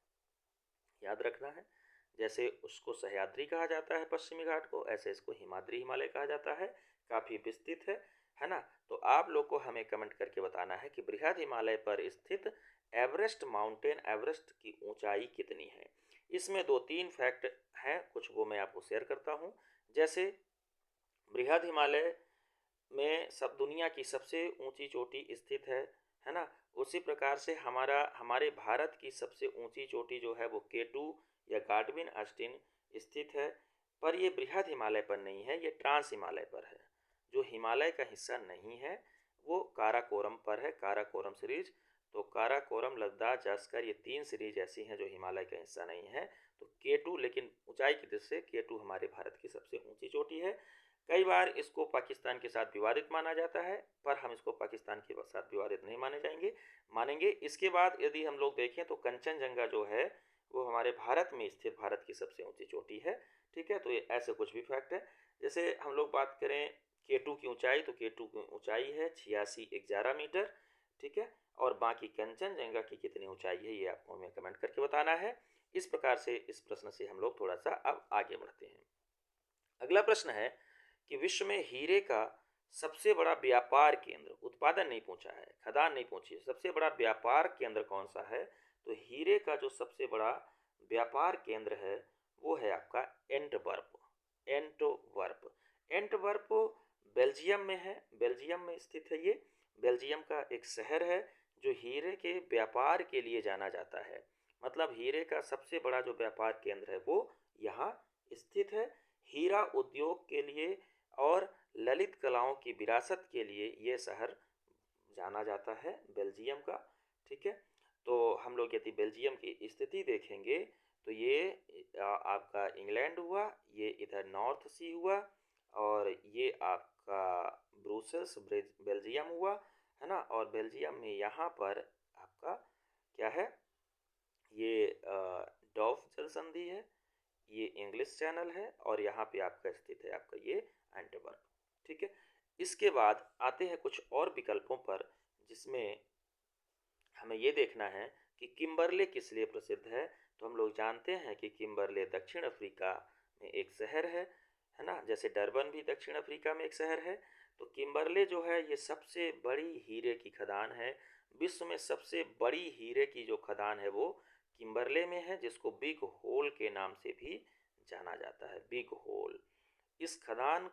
Speaker 1: याद रखना है। जैसे उसको सह्याद्री कहा जाता है पश्चिमी घाट को, ऐसे इसको हिमाद्री हिमालय कहा जाता है। काफ़ी विस्तृत है ना। तो आप लोग को हमें कमेंट करके बताना है कि बृहद हिमालय पर स्थित एवरेस्ट माउंटेन, एवरेस्ट की ऊंचाई कितनी है। इसमें 2-3 फैक्ट हैं, कुछ वो मैं आपको शेयर करता हूँ। जैसे बृहद हिमालय में सब दुनिया की सबसे ऊंची चोटी स्थित है ना। उसी प्रकार से हमारे भारत की सबसे ऊंची चोटी जो है वो K2 या गाडविन ऑस्टिन स्थित है। पर ये बृहद हिमालय पर नहीं है, ये ट्रांस हिमालय पर है। जो हिमालय का हिस्सा नहीं है वो काराकोरम पर है, काराकोरम सीरीज। तो काराकोरम, लद्दाख, जास्कर, ये 3 सीरीज ऐसी हैं जो हिमालय का हिस्सा नहीं है। तो K2, लेकिन ऊंचाई की दृष्टि से K2 हमारे भारत की सबसे ऊंची चोटी है। कई बार इसको पाकिस्तान के साथ विवादित माना जाता है, पर हम इसको पाकिस्तान के साथ विवादित नहीं मानेंगे। इसके बाद यदि हम लोग देखें तो कंचनजंगा जो है वो हमारे भारत में स्थित भारत की सबसे ऊंची चोटी है। ठीक है, तो ये ऐसे कुछ भी फैक्ट है। जैसे हम लोग बात करें K2 की ऊंचाई, तो K2 की ऊंचाई है 8611 मीटर। ठीक है, और बाकी कंचनजंगा की कितनी ऊंचाई है ये आपको हमें कमेंट करके बताना है। इस प्रकार से इस प्रश्न से हम लोग थोड़ा सा अब आगे बढ़ते हैं। अगला प्रश्न है कि विश्व में हीरे का सबसे बड़ा व्यापार केंद्र, उत्पादन नहीं पूछा है, खदान नहीं पूछी है, सबसे बड़ा व्यापार केंद्र कौन सा है? तो हीरे का जो सबसे बड़ा व्यापार केंद्र है वो है आपका एंटवर्प। एंटवर्प एंटवर्प बेल्जियम में है, बेल्जियम में स्थित है ये। बेल्जियम का एक शहर है जो हीरे के व्यापार के लिए जाना जाता है। मतलब हीरे का सबसे बड़ा जो व्यापार केंद्र है वो यहाँ स्थित है। हीरा उद्योग के लिए और ललित कलाओं की विरासत के लिए ये शहर जाना जाता है, बेल्जियम का। ठीक है, तो हम लोग यदि बेल्जियम की स्थिति देखेंगे तो ये आपका इंग्लैंड हुआ, ये इधर नॉर्थ सी हुआ, और ये आपका ब्रुसेल्स बेल्जियम हुआ, है ना। और बेल्जियम में यहाँ पर आपका क्या है, ये डॉफ जल संधि है, ये इंग्लिश चैनल है, और यहाँ पे आपका स्थित है आपका ये एंटवर्प। ठीक है, इसके बाद आते हैं कुछ और विकल्पों पर, जिसमें हमें ये देखना है कि किम्बरले किस लिए प्रसिद्ध है। तो हम लोग जानते हैं कि किम्बरले दक्षिण अफ्रीका में एक शहर है ना। जैसे डरबन भी दक्षिण अफ्रीका में एक शहर है। तो किम्बरले जो है ये सबसे बड़ी हीरे की खदान है। विश्व में सबसे बड़ी हीरे की जो खदान है वो किम्बरले में है, जिसको बिग होल के नाम से भी जाना जाता है, बिग होल। इस खदान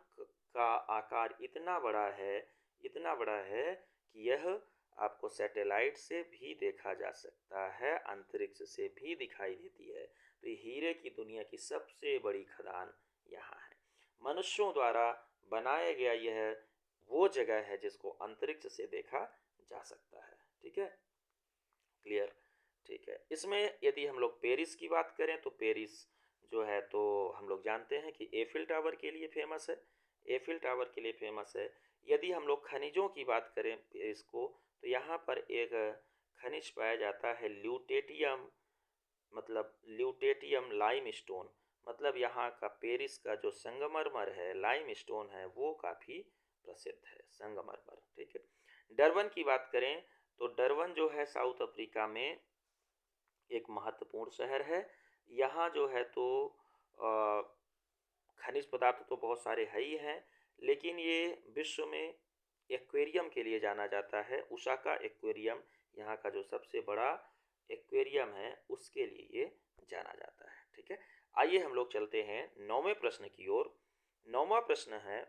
Speaker 1: का आकार इतना बड़ा है, इतना बड़ा है कि यह आपको सैटेलाइट से भी देखा जा सकता है, अंतरिक्ष से भी दिखाई देती है। तो ये हीरे की दुनिया की सबसे बड़ी खदान यहाँ है। मनुष्यों द्वारा बनाया गया यह वो जगह है जिसको अंतरिक्ष से देखा जा सकता है। ठीक है, क्लियर। ठीक है, इसमें यदि हम लोग पेरिस की बात करें तो पेरिस जो है तो हम लोग जानते हैं कि एफिल टावर के लिए फेमस है, एफिल टावर के लिए फेमस है। यदि हम लोग खनिजों की बात करें पेरिस को, तो यहाँ पर एक खनिज पाया जाता है ल्यूटेटियम, मतलब ल्यूटेटियम लाइम स्टोन। मतलब यहाँ का पेरिस का जो संगमरमर है, लाइम स्टोन है, वो काफ़ी प्रसिद्ध है, संगमरमर। ठीक है, डरबन की बात करें तो डरबन जो है साउथ अफ्रीका में एक महत्वपूर्ण शहर है। यहाँ जो है तो खनिज पदार्थ तो बहुत सारे है ही हैं, लेकिन ये विश्व में एक्वेरियम के लिए जाना जाता है। उसाका एक्वेरियम यहाँ का जो सबसे बड़ा एक्वेरियम है उसके लिए ये जाना जाता है। ठीक है, आइए हम लोग चलते हैं 9वें प्रश्न की ओर। 9वां प्रश्न है,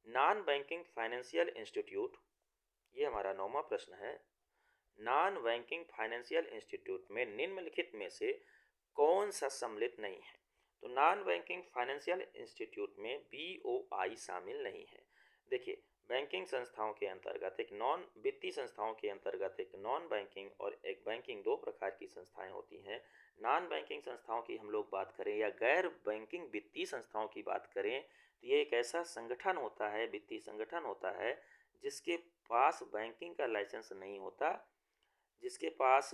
Speaker 1: नॉन बैंकिंग फाइनेंशियल इंस्टीट्यूट, ये हमारा 9वां प्रश्न है। नॉन बैंकिंग फाइनेंशियल इंस्टीट्यूट में निम्नलिखित में से कौन सा सम्मिलित नहीं है? तो नॉन बैंकिंग फाइनेंशियल इंस्टीट्यूट में BOI शामिल नहीं है। देखिए, बैंकिंग संस्थाओं के अंतर्गत एक नॉन वित्तीय संस्थाओं के अंतर्गत एक नॉन बैंकिंग और एक बैंकिंग दो प्रकार की संस्थाएं होती हैं। नॉन बैंकिंग संस्थाओं की हम लोग बात करें या गैर बैंकिंग वित्तीय संस्थाओं की बात करें तो ये एक ऐसा संगठन होता है, वित्तीय संगठन होता है, जिसके पास बैंकिंग का लाइसेंस नहीं होता, जिसके पास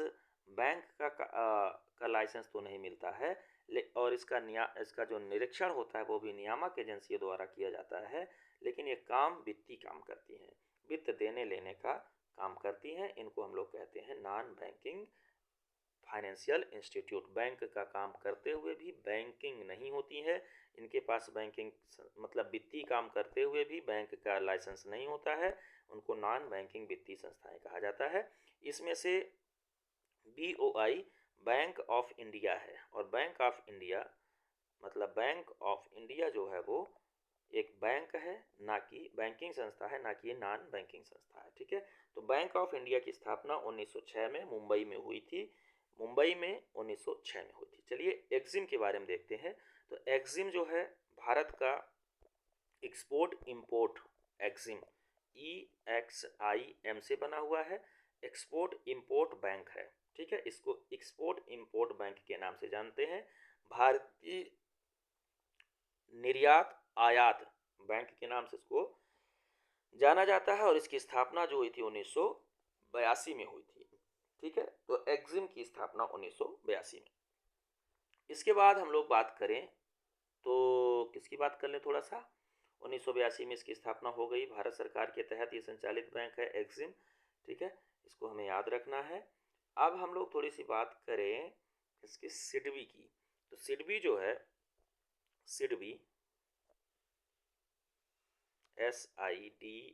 Speaker 1: बैंक का लाइसेंस तो नहीं मिलता है, और इसका जो निरीक्षण होता है वो भी नियामक एजेंसियों द्वारा किया जाता है। लेकिन ये काम वित्तीय काम करती हैं, वित्त देने लेने का काम करती हैं। इनको हम लोग कहते हैं non banking financial institute. Bank का काम करते हुए भी बैंकिंग नहीं होती है, इनके पास बैंकिंग मतलब वित्तीय काम करते हुए भी बैंक का लाइसेंस नहीं होता है, उनको नॉन बैंकिंग वित्तीय संस्थाएं कहा जाता है। इसमें से BOI बैंक ऑफ इंडिया है, और बैंक ऑफ इंडिया मतलब बैंक ऑफ इंडिया जो है वो एक बैंक है, ना कि बैंकिंग संस्था है, ना कि नॉन बैंकिंग संस्था है। ठीक है, तो बैंक ऑफ इंडिया की स्थापना 1906 में मुंबई में हुई थी, मुंबई में 1906 में हुई थी। चलिए एक्जिम के बारे में देखते हैं। तो एक्जिम जो है भारत का एक्सपोर्ट इंपोर्ट, एक्जिम EXIM से बना हुआ है, एक्सपोर्ट इंपोर्ट बैंक है। ठीक है, इसको एक्सपोर्ट इंपोर्ट बैंक के नाम से जानते हैं। भारतीय निर्यात आयात बैंक के नाम से इसको जाना जाता है, और इसकी स्थापना जो हुई थी 1982 में हुई थी। ठीक है, तो एक्जिम की स्थापना 1982 में। इसके बाद हम लोग बात करें तो किसकी बात कर लें थोड़ा सा। 1982 में इसकी स्थापना हो गई, भारत सरकार के तहत ये संचालित बैंक है एक्जिम। ठीक है, इसको हमें याद रखना है। अब हम लोग थोड़ी सी बात करें इसकी सिडबी की। तो सिडबी जो है, सिडबी SIDIBI,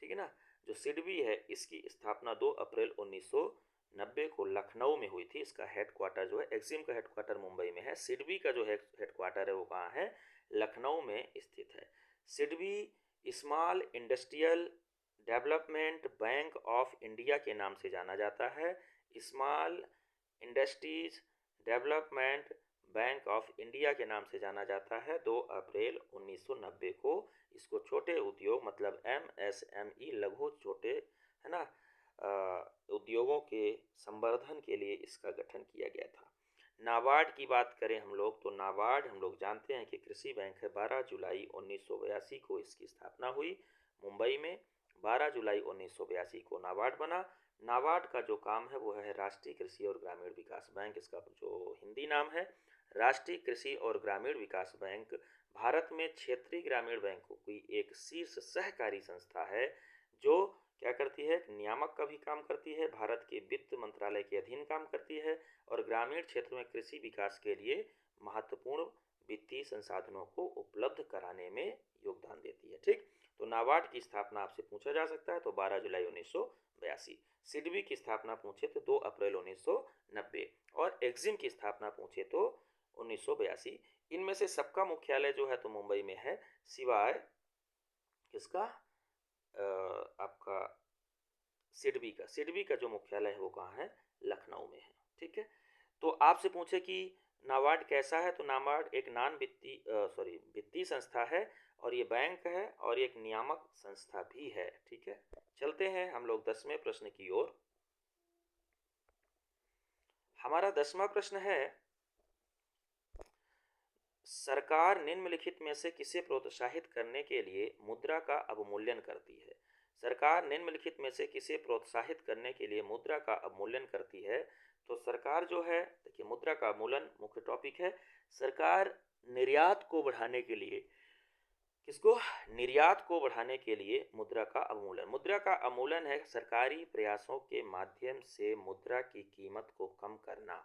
Speaker 1: ठीक है ना, जो सिडबी है इसकी स्थापना 2 अप्रैल 1990 को लखनऊ में हुई थी। इसका हेडक्वार्टर जो है, एक्सिम का हेडक्वार्टर मुंबई में है, सिडबी का जो हेडक्वार्टर है वो कहाँ है, लखनऊ में स्थित है। SIDBI small industrial development bank of India के नाम से जाना जाता है। Small industries development bank of India के नाम से जाना जाता है। 2 अप्रैल 1990 को इसको छोटे उद्योग मतलब MSME, लघु छोटे, है ना, उद्योगों के संवर्धन के लिए इसका गठन किया गया था। नाबार्ड की बात करें हम लोग, तो नाबार्ड हम लोग जानते हैं कि कृषि बैंक है। 12 जुलाई 1982 को इसकी स्थापना हुई मुंबई में। 12 जुलाई 1982 को नाबार्ड बना। नाबार्ड का जो काम है वो है राष्ट्रीय कृषि और ग्रामीण विकास बैंक, इसका जो हिंदी नाम है। राष्ट्रीय कृषि और ग्रामीण विकास बैंक भारत में क्षेत्रीय ग्रामीण बैंकों की एक शीर्ष सहकारी संस्था है, जो क्या करती है, नियामक का भी काम करती है, भारत के वित्त मंत्रालय के अधीन काम करती है और ग्रामीण क्षेत्र में कृषि विकास के लिए महत्वपूर्ण वित्तीय संसाधनों को उपलब्ध कराने में योगदान देती है। ठीक, तो नाबार्ड की स्थापना आपसे पूछा जा सकता है, तो 12 जुलाई 1982। सिडबी की स्थापना पूछे तो 2 अप्रैल 1990 और एक्सिम की स्थापना पूछे तो 1982। इनमें से सबका मुख्यालय जो है तो मुंबई में है, सिवाय किसका, आपका सिडबी का। सिडबी का जो मुख्यालय है वो कहाँ है, लखनऊ में है। ठीक है, तो आपसे पूछे कि नाबार्ड कैसा है, तो नाबार्ड एक वित्तीय संस्था है और ये बैंक है और एक नियामक संस्था भी है। ठीक है, चलते हैं हम लोग 10वें प्रश्न की ओर। हमारा 10वां प्रश्न है, सरकार निम्नलिखित में से किसे प्रोत्साहित करने के लिए मुद्रा का अवमूल्यन करती है। सरकार निम्नलिखित में से किसे प्रोत्साहित करने के लिए मुद्रा का अवमूल्यन करती है। तो सरकार जो है, देखिए मुद्रा का अवमूल्यन मुख्य टॉपिक है। सरकार निर्यात को बढ़ाने के लिए, किसको, निर्यात को बढ़ाने के लिए मुद्रा का अवमूल्यन। मुद्रा का अवमूल्यन है सरकारी प्रयासों के माध्यम से मुद्रा की कीमत को कम करना।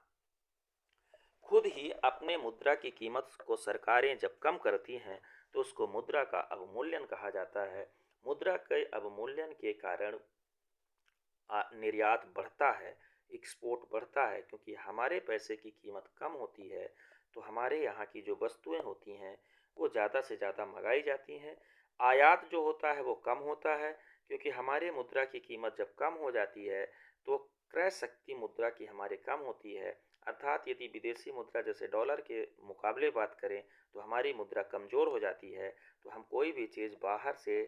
Speaker 1: खुद ही अपने मुद्रा की कीमत को सरकारें जब कम करती हैं तो उसको मुद्रा का अवमूल्यन कहा जाता है। मुद्रा के अवमूल्यन के कारण निर्यात बढ़ता है, एक्सपोर्ट बढ़ता है, क्योंकि हमारे पैसे की कीमत कम होती है तो हमारे यहाँ की जो वस्तुएं होती हैं वो ज़्यादा से ज़्यादा मंगाई जाती हैं। आयात जो होता है वो कम होता है, क्योंकि हमारे मुद्रा की कीमत जब कम हो जाती है तो क्रय शक्ति मुद्रा की हमारे कम होती है। अर्थात यदि विदेशी मुद्रा जैसे डॉलर के मुकाबले बात करें तो हमारी मुद्रा कमज़ोर हो जाती है, तो हम कोई भी चीज़ बाहर से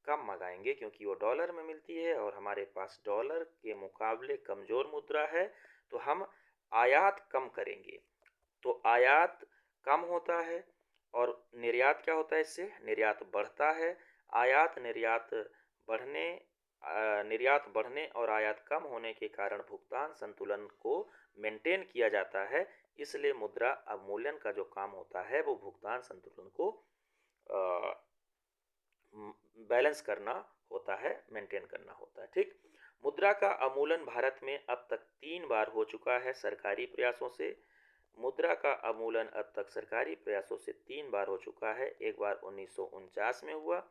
Speaker 1: कम मंगाएंगे क्योंकि वो डॉलर में मिलती है और हमारे पास डॉलर के मुकाबले कमज़ोर मुद्रा है, तो हम आयात कम करेंगे। तो आयात कम होता है और निर्यात क्या होता है, इससे निर्यात बढ़ता है। आयात निर्यात बढ़ने और आयात कम होने के कारण भुगतान संतुलन को मेंटेन किया जाता है। इसलिए मुद्रा अवमूल्यन का जो काम होता है वो भुगतान संतुलन को बैलेंस करना होता है, मेंटेन करना होता है। ठीक, मुद्रा का अवमूल्यन भारत में अब तक 3 बार हो चुका है सरकारी प्रयासों से। मुद्रा का अवमूल्यन अब तक सरकारी प्रयासों से 3 बार हो चुका है। एक बार 1949 में हुआ,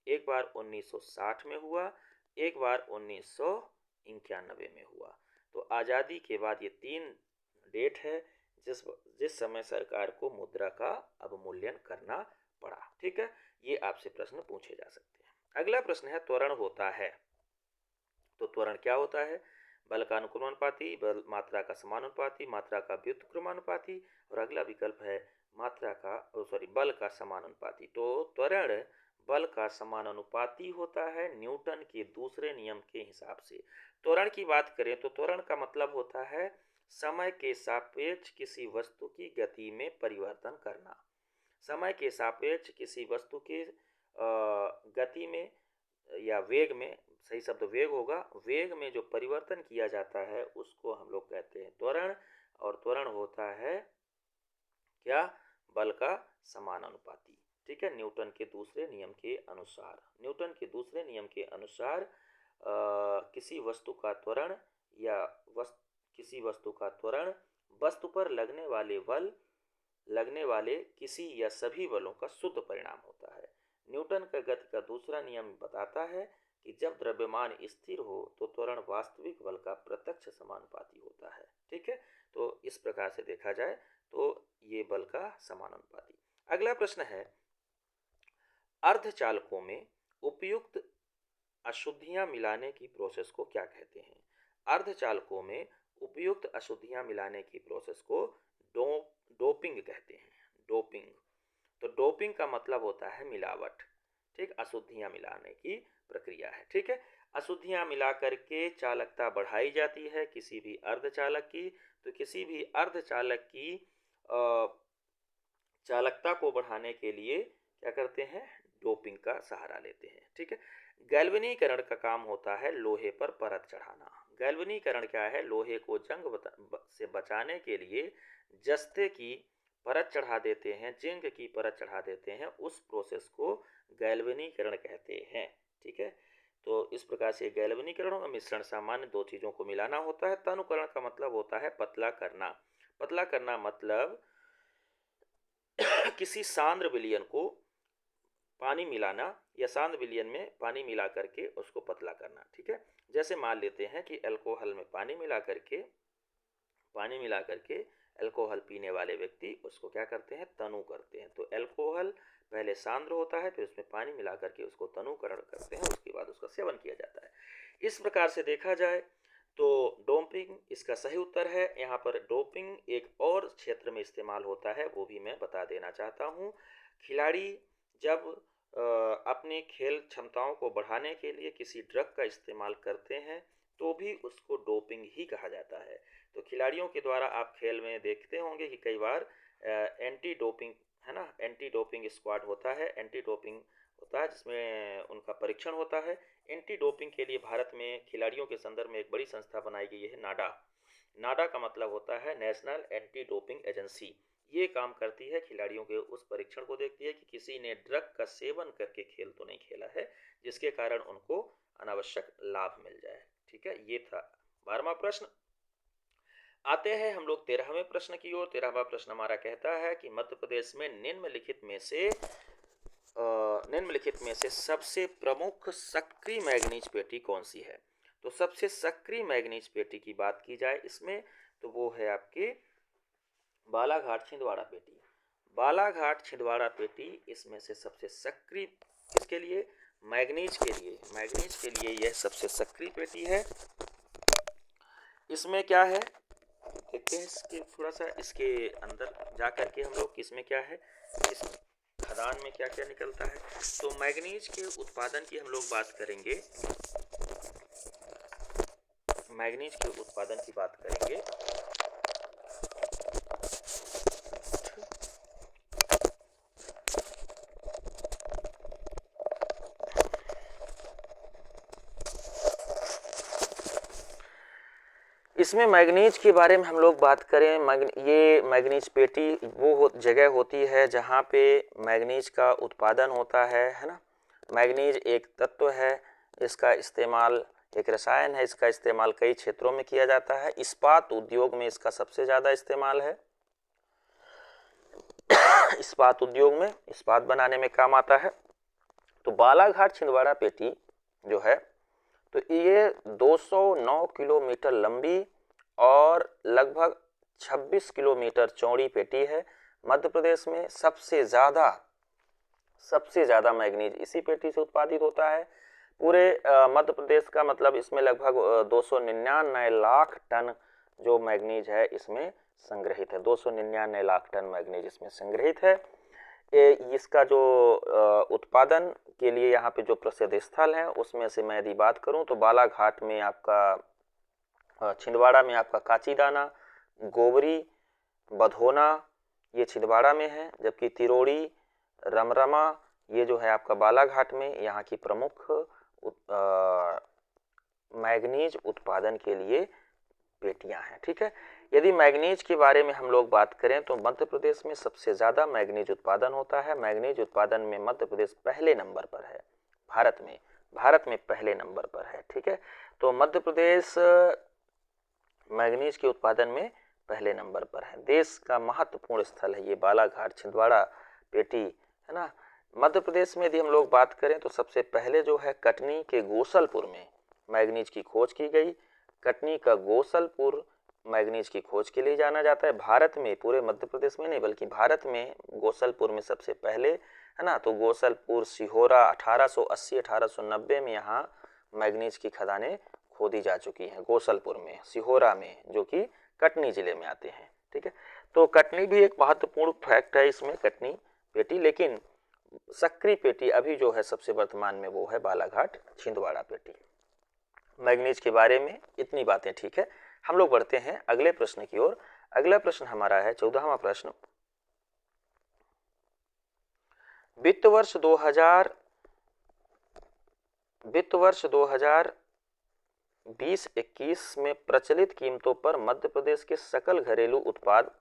Speaker 1: एक बार 1960 में हुआ, एक बार 1991 में हुआ। तो आज़ादी के बाद ये 3 डेट है जिस समय सरकार को मुद्रा का अवमूल्यन करना पड़ा। ठीक है, ये आपसे प्रश्न पूछे जा सकते हैं। अगला प्रश्न है, त्वरण होता है। तो त्वरण क्या होता है, बल का अनुक्रमानुपाती, बल मात्रा का समानुपाती, मात्रा का व्युत्क्रमानुपाती, और अगला विकल्प है बल का समानुपाती। तो त्वरण बल का समानुपाती होता है न्यूटन के दूसरे नियम के हिसाब से। त्वरण की बात करें तो त्वरण का मतलब होता है समय के सापेक्ष किसी वस्तु की गति में परिवर्तन करना। समय के सापेक्ष किसी वस्तु की गति में या वेग में, सही शब्द वेग होगा, वेग में जो परिवर्तन किया जाता है उसको हम लोग कहते हैं त्वरण। और त्वरण होता है क्या, बल का समानुपाती। ठीक है, न्यूटन के दूसरे नियम के अनुसार, न्यूटन के दूसरे नियम के अनुसार किसी वस्तु का त्वरण या किसी वस्तु का त्वरण वस्तु पर लगने वाले किसी या सभी बलों का शुद्ध परिणाम होता है। न्यूटन का गति का दूसरा नियम बताता है कि जब द्रव्यमान स्थिर हो तो त्वरण वास्तविक बल का प्रत्यक्ष समानुपाती होता है। ठीक है, तो इस प्रकार से देखा जाए तो ये बल का समानुपाती। अगला प्रश्न है, अर्धचालकों में उपयुक्त अशुद्धियां मिलाने की प्रोसेस को क्या कहते हैं? अर्धचालकों में उपयुक्त अशुद्धियां मिलाने की प्रोसेस को डोपिंग कहते हैं। डोपिंग, तो डोपिंग का मतलब होता है मिलावट। ठीक, अशुद्धियां मिलाने की प्रक्रिया है। ठीक है, अशुद्धियां मिला करके चालकता बढ़ाई जाती है किसी भी अर्धचालक की। तो किसी भी अर्धचालक की चालकता को बढ़ाने के लिए क्या करते हैं? डोपिंग का सहारा लेते हैं। ठीक है, गैल्वेनीकरण का काम होता है लोहे पर परत चढ़ाना। गैल्वेनीकरण क्या है? लोहे को जंग से बचाने के लिए जस्ते की परत चढ़ा देते हैं, जिंक की परत चढ़ा देते हैं। उस प्रोसेस को गैल्वेनीकरण कहते हैं। ठीक है, तो इस प्रकार से गैल्वेनीकरण और मिश्रण सामान्य दो चीजों को मिलाना होता है। तनुकरण का मतलब होता है पतला करना। पतला करना मतलब किसी सांद्र विलयन को पानी मिलाना या सांद्र विलयन में पानी मिला करके उसको पतला करना। ठीक है, जैसे मान लेते हैं कि अल्कोहल में पानी मिला करके अल्कोहल पीने वाले व्यक्ति उसको क्या करते हैं? तनु करते हैं। तो अल्कोहल पहले सांद्र होता है, फिर उसमें पानी मिला करके उसको तनुकरण करते हैं, उसके बाद उसका सेवन किया जाता है। इस प्रकार से देखा जाए तो डोपिंग इसका सही उत्तर है। यहाँ पर डोपिंग एक और क्षेत्र में इस्तेमाल होता है, वो भी मैं बता देना चाहता हूँ। खिलाड़ी जब अपनी खेल क्षमताओं को बढ़ाने के लिए किसी ड्रग का इस्तेमाल करते हैं तो भी उसको डोपिंग ही कहा जाता है। तो खिलाड़ियों के द्वारा आप खेल में देखते होंगे कि कई बार एंटी डोपिंग, है ना, एंटी डोपिंग स्क्वाड होता है, एंटी डोपिंग होता है जिसमें उनका परीक्षण होता है। एंटी डोपिंग के लिए भारत में खिलाड़ियों के संदर्भ में एक बड़ी संस्था बनाई गई है, नाडा। नाडा का मतलब होता है नेशनल एंटी डोपिंग एजेंसी। ये काम करती है, खिलाड़ियों के उस परीक्षण को देखती है कि किसी ने ड्रग का सेवन करके खेल तो नहीं खेला है जिसके कारण उनको अनावश्यक लाभ मिल जाए। ठीक है, ये था 12वां प्रश्न। आते हैं हम लोग 13वें प्रश्न की ओर। 13वां प्रश्न हमारा कहता है कि मध्य प्रदेश में निम्नलिखित में से सबसे प्रमुख सक्रिय मैग्नीज पेटी कौन सी है? तो सबसे सक्रिय मैग्नीज पेटी की बात की जाए इसमें तो वो है आपकी बालाघाट छिंदवाड़ा पेटी। बालाघाट छिंदवाड़ा पेटी इसमें से सबसे सक्रिय किसके लिए? मैग्नीज के लिए। मैग्नीज के लिए यह सबसे सक्रिय पेटी है। इसमें क्या है देखते हैं, इसके थोड़ा सा इसके अंदर जा करके हम लोग किसमें क्या है, इस खदान में क्या क्या निकलता है। तो मैग्नीज के उत्पादन की हम लोग बात करेंगे। मैग्नीज के उत्पादन की बात करेंगे इसमें मैग्नीज के बारे में हम लोग बात करें। ये मैग्नीज पेटी वो जगह होती है जहाँ पे मैग्नीज का उत्पादन होता है ना। मैग्नीज एक तत्व है, इसका इस्तेमाल एक रसायन है, इसका इस्तेमाल कई क्षेत्रों में किया जाता है। इस्पात उद्योग में इसका सबसे ज़्यादा इस्तेमाल है। इस्पात उद्योग में इस्पात बनाने में काम आता है। तो बालाघाट छिंदवाड़ा पेटी जो है तो ये 209 किलोमीटर लंबी और लगभग 26 किलोमीटर चौड़ी पेटी है। मध्य प्रदेश में सबसे ज़्यादा मैग्नीज इसी पेटी से उत्पादित होता है। पूरे मध्य प्रदेश का मतलब इसमें लगभग 299 लाख टन जो मैग्नीज है इसमें संग्रहित है। 299 लाख टन मैग्नीज इसमें संग्रहित है। इसका जो उत्पादन के लिए यहाँ पे जो प्रसिद्ध स्थल है उसमें से मैं यदि बात करूँ तो बालाघाट में आपका छिंदवाड़ा में आपका काचीदाना, गोबरी, बधोना ये छिंदवाड़ा में है, जबकि तिरोड़ी, रमरमा ये जो है आपका बालाघाट में यहाँ की प्रमुख मैग्नीज उत्पादन के लिए पेटियां हैं। ठीक है, यदि मैग्नीज के बारे में हम लोग बात करें तो मध्य प्रदेश में सबसे ज़्यादा मैग्नीज उत्पादन होता है। मैग्नीज उत्पादन में मध्य प्रदेश पहले नंबर पर है भारत में पहले नंबर पर है। ठीक है, तो मध्य प्रदेश मैग्नीज के उत्पादन में पहले नंबर पर है। देश का महत्वपूर्ण स्थल है ये बालाघाट छिंदवाड़ा पेटी, है ना। मध्य प्रदेश में यदि हम लोग बात करें तो सबसे पहले जो है कटनी के गोसलपुर में मैग्नीज की खोज की गई। कटनी का गोसलपुर मैग्नीज की खोज के लिए जाना जाता है। भारत में, पूरे मध्य प्रदेश में नहीं बल्कि भारत में गोसलपुर में सबसे पहले, है ना। तो गोसलपुर सिहोरा 1880-1890 में यहाँ मैग्नीज की खदानें खोदी जा चुकी हैं, गोसलपुर में, सिहोरा में, जो कि कटनी जिले में आते हैं, ठीक है। तो कटनी भी एक महत्वपूर्ण फैक्ट है इसमें, कटनी पेटी। लेकिन सक्रिय पेटी अभी जो है सबसे वर्तमान में वो है बालाघाट छिंदवाड़ा पेटी। मैग्नीज के बारे में इतनी बातें, ठीक है। हम लोग बढ़ते हैं अगले प्रश्न की ओर। अगला प्रश्न हमारा है 14वां प्रश्न। वित्त वर्ष 2020-21 में प्रचलित कीमतों पर मध्य प्रदेश के सकल घरेलू उत्पाद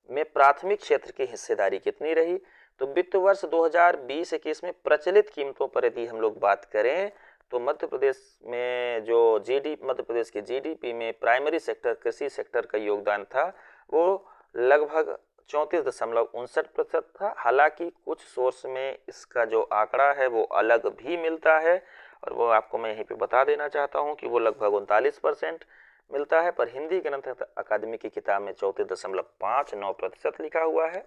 Speaker 1: में प्राथमिक क्षेत्र की हिस्सेदारी कितनी रही? तो वित्त वर्ष 2020-21 में प्रचलित कीमतों पर यदि हम लोग बात करें तो मध्य प्रदेश में जो मध्य प्रदेश के जीडीपी में प्राइमरी सेक्टर, कृषि सेक्टर का योगदान था वो लगभग 34.59% था। हालांकि कुछ सोर्स में इसका जो आंकड़ा है वो अलग भी मिलता है और वो आपको मैं यहीं पे बता देना चाहता हूँ कि वो लगभग 39% मिलता है, पर हिंदी ग्रंथ अकादमी की किताब में 34.59% लिखा हुआ है।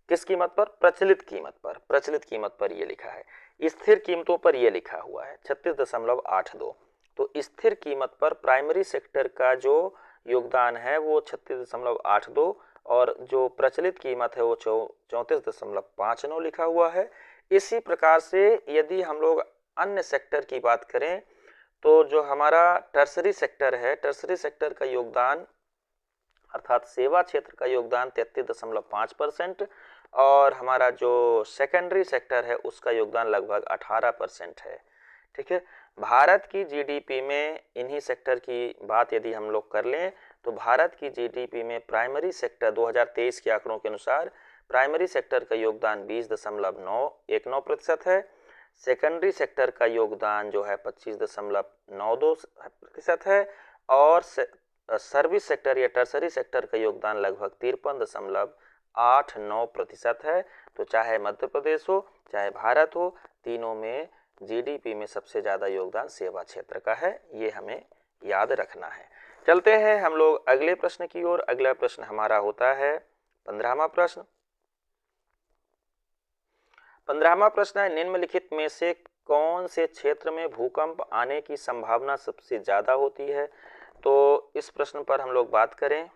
Speaker 1: किस कीमत पर? प्रचलित कीमत पर। प्रचलित कीमत पर ये लिखा है। स्थिर कीमतों पर ये लिखा हुआ है 36.82। तो स्थिर कीमत पर प्राइमरी सेक्टर का जो योगदान है वो 36.82 और जो प्रचलित कीमत है वो 34.59 लिखा हुआ है। इसी प्रकार से यदि हम लोग अन्य सेक्टर की बात करें तो जो हमारा टर्सरी सेक्टर है, टर्सरी सेक्टर का योगदान अर्थात सेवा क्षेत्र का योगदान 33.5% और हमारा जो सेकेंडरी सेक्टर है उसका योगदान लगभग 18% है, ठीक है। भारत की जीडीपी में इन्हीं सेक्टर की बात यदि हम लोग कर लें तो भारत की जीडीपी में प्राइमरी सेक्टर 2023 के आंकड़ों के अनुसार प्राइमरी सेक्टर का योगदान 20.19% है। सेकेंडरी सेक्टर का योगदान जो है 25.92% है और सर्विस सेक्टर या टर्सरी सेक्टर का योगदान लगभग 53.89% है। तो चाहे मध्य प्रदेश हो चाहे भारत हो, तीनों में जीडीपी में सबसे ज़्यादा योगदान सेवा क्षेत्र का है, ये हमें याद रखना है। चलते हैं हम लोग अगले प्रश्न की ओर। अगला प्रश्न हमारा होता है 15वां प्रश्न। 15वां प्रश्न है, निम्नलिखित में से कौन से क्षेत्र में भूकंप आने की संभावना सबसे ज़्यादा होती है? तो इस प्रश्न पर हम लोग बात करें।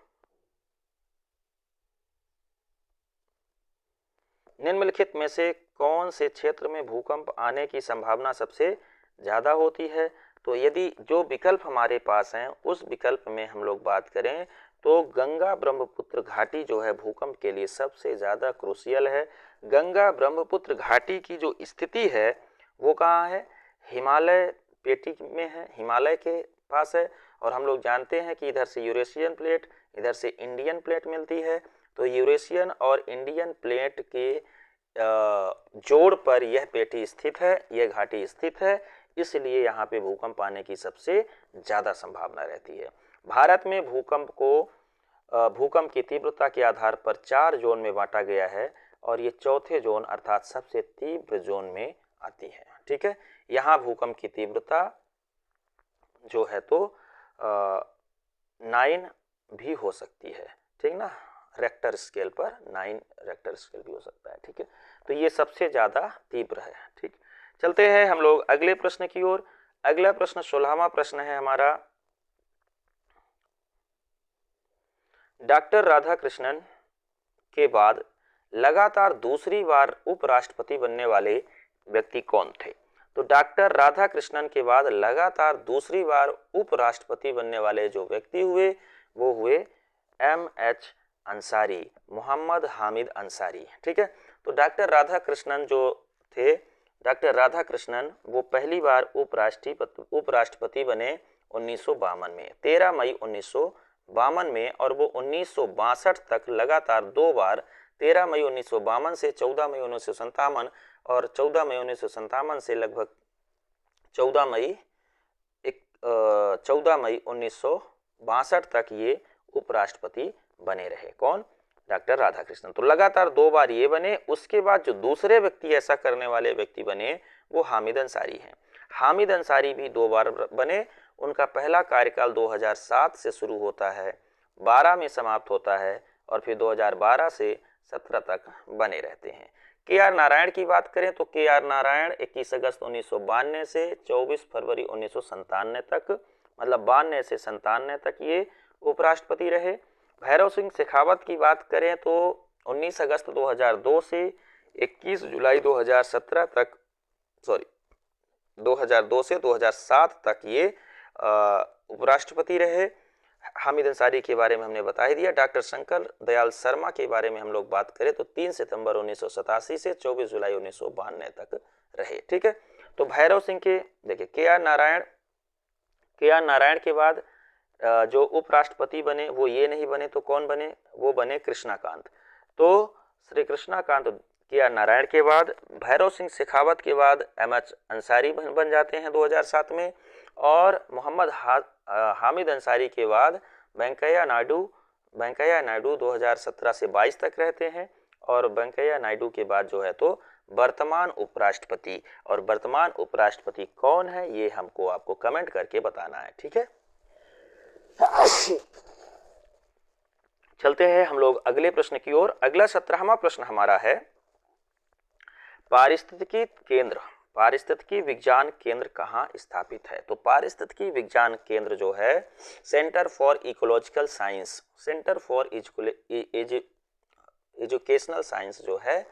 Speaker 1: निम्नलिखित में से कौन से क्षेत्र में भूकंप आने की संभावना सबसे ज़्यादा होती है? तो यदि जो विकल्प हमारे पास हैं उस विकल्प में हम लोग बात करें तो गंगा ब्रह्मपुत्र घाटी जो है भूकंप के लिए सबसे ज़्यादा क्रूशियल है। गंगा ब्रह्मपुत्र घाटी की जो स्थिति है वो कहाँ है? हिमालय पेटी में है, हिमालय के पास है। और हम लोग जानते हैं कि इधर से यूरेशियन प्लेट, इधर से इंडियन प्लेट मिलती है। तो यूरेशियन और इंडियन प्लेट के जोड़ पर यह पेटी स्थित है, यह घाटी स्थित है, इसलिए यहाँ पे भूकंप आने की सबसे ज़्यादा संभावना रहती है। भारत में भूकंप की तीव्रता के आधार पर 4 जोन में बांटा गया है और ये चौथे जोन अर्थात सबसे तीव्र जोन में आती है, ठीक है। यहाँ भूकंप की तीव्रता जो है तो 9 भी हो सकती है, ठीक ना। रेक्टर स्केल पर 9 रेक्टर स्केल भी हो सकता है, ठीक है। तो ये सबसे ज़्यादा तीव्र है, ठीक। चलते हैं हम लोग अगले प्रश्न की ओर। अगला प्रश्न 16वां प्रश्न है हमारा। डॉक्टर राधाकृष्णन के बाद लगातार दूसरी बार उपराष्ट्रपति बनने वाले व्यक्ति कौन थे? तो डॉक्टर राधाकृष्णन के बाद लगातार दूसरी बार उपराष्ट्रपति बनने वाले जो व्यक्ति हुए वो हुए M.H. अंसारी, मोहम्मद हामिद अंसारी, ठीक है। तो डॉक्टर राधाकृष्णन जो थे, डॉक्टर राधाकृष्णन वो पहली बार उपराष्ट्रपति बने 1952 में, 13 मई 1952 में, और वो 1962 तक लगातार 2 बार, 13 मई 1952 से 14 मई 1957 और 14 मई 1957 से लगभग 14 मई 1962 तक ये उपराष्ट्रपति बने रहे। कौन? डॉक्टर राधाकृष्णन। तो लगातार 2 बार ये बने। उसके बाद जो दूसरे व्यक्ति ऐसा करने वाले व्यक्ति बने वो हामिद अंसारी हैं। हामिद अंसारी भी 2 बार बने। उनका पहला कार्यकाल 2007 से शुरू होता है, 12 में समाप्त होता है और फिर 2012 से 17 तक बने रहते हैं। के आर नारायण की बात करें तो के आर नारायण 21 अगस्त 1992 से 24 फरवरी 1997 तक, मतलब 92 से 97 तक ये उपराष्ट्रपति रहे। भैरव सिंह शेखावत की बात करें तो 19 अगस्त 2002 से 21 जुलाई 2017 तक, 2002 से 2007 तक ये उपराष्ट्रपति रहे। हामिद अंसारी के बारे में हमने बता ही दिया। डॉक्टर शंकर दयाल शर्मा के बारे में हम लोग बात करें तो 3 सितंबर 1987 से 24 जुलाई 1992 तक रहे। ठीक है, तो भैरव सिंह के देखिए के आर नारायण के बाद जो उपराष्ट्रपति बने वो ये नहीं बने तो कौन बने? वो बने कृष्णाकांत। तो श्री कृष्णाकांत के आर नारायण के बाद, भैरव सिंह शेखावत के बाद एम.एच. अंसारी बन जाते हैं 2007 में, और मोहम्मद हामिद अंसारी के बाद वेंकैया नायडू 2017 से 22 तक रहते हैं। और वेंकैया नायडू के बाद जो है तो वर्तमान उपराष्ट्रपति, और वर्तमान उपराष्ट्रपति कौन है ये हमको आपको कमेंट करके बताना है। ठीक है, चलते हैं हम लोग अगले प्रश्न की ओर। अगला 17वां प्रश्न हमारा है, पारिस्थितिकी विज्ञान केंद्र कहाँ स्थापित है? तो पारिस्थितिकी विज्ञान केंद्र जो है centre for ecological science, centre for educational science जो है,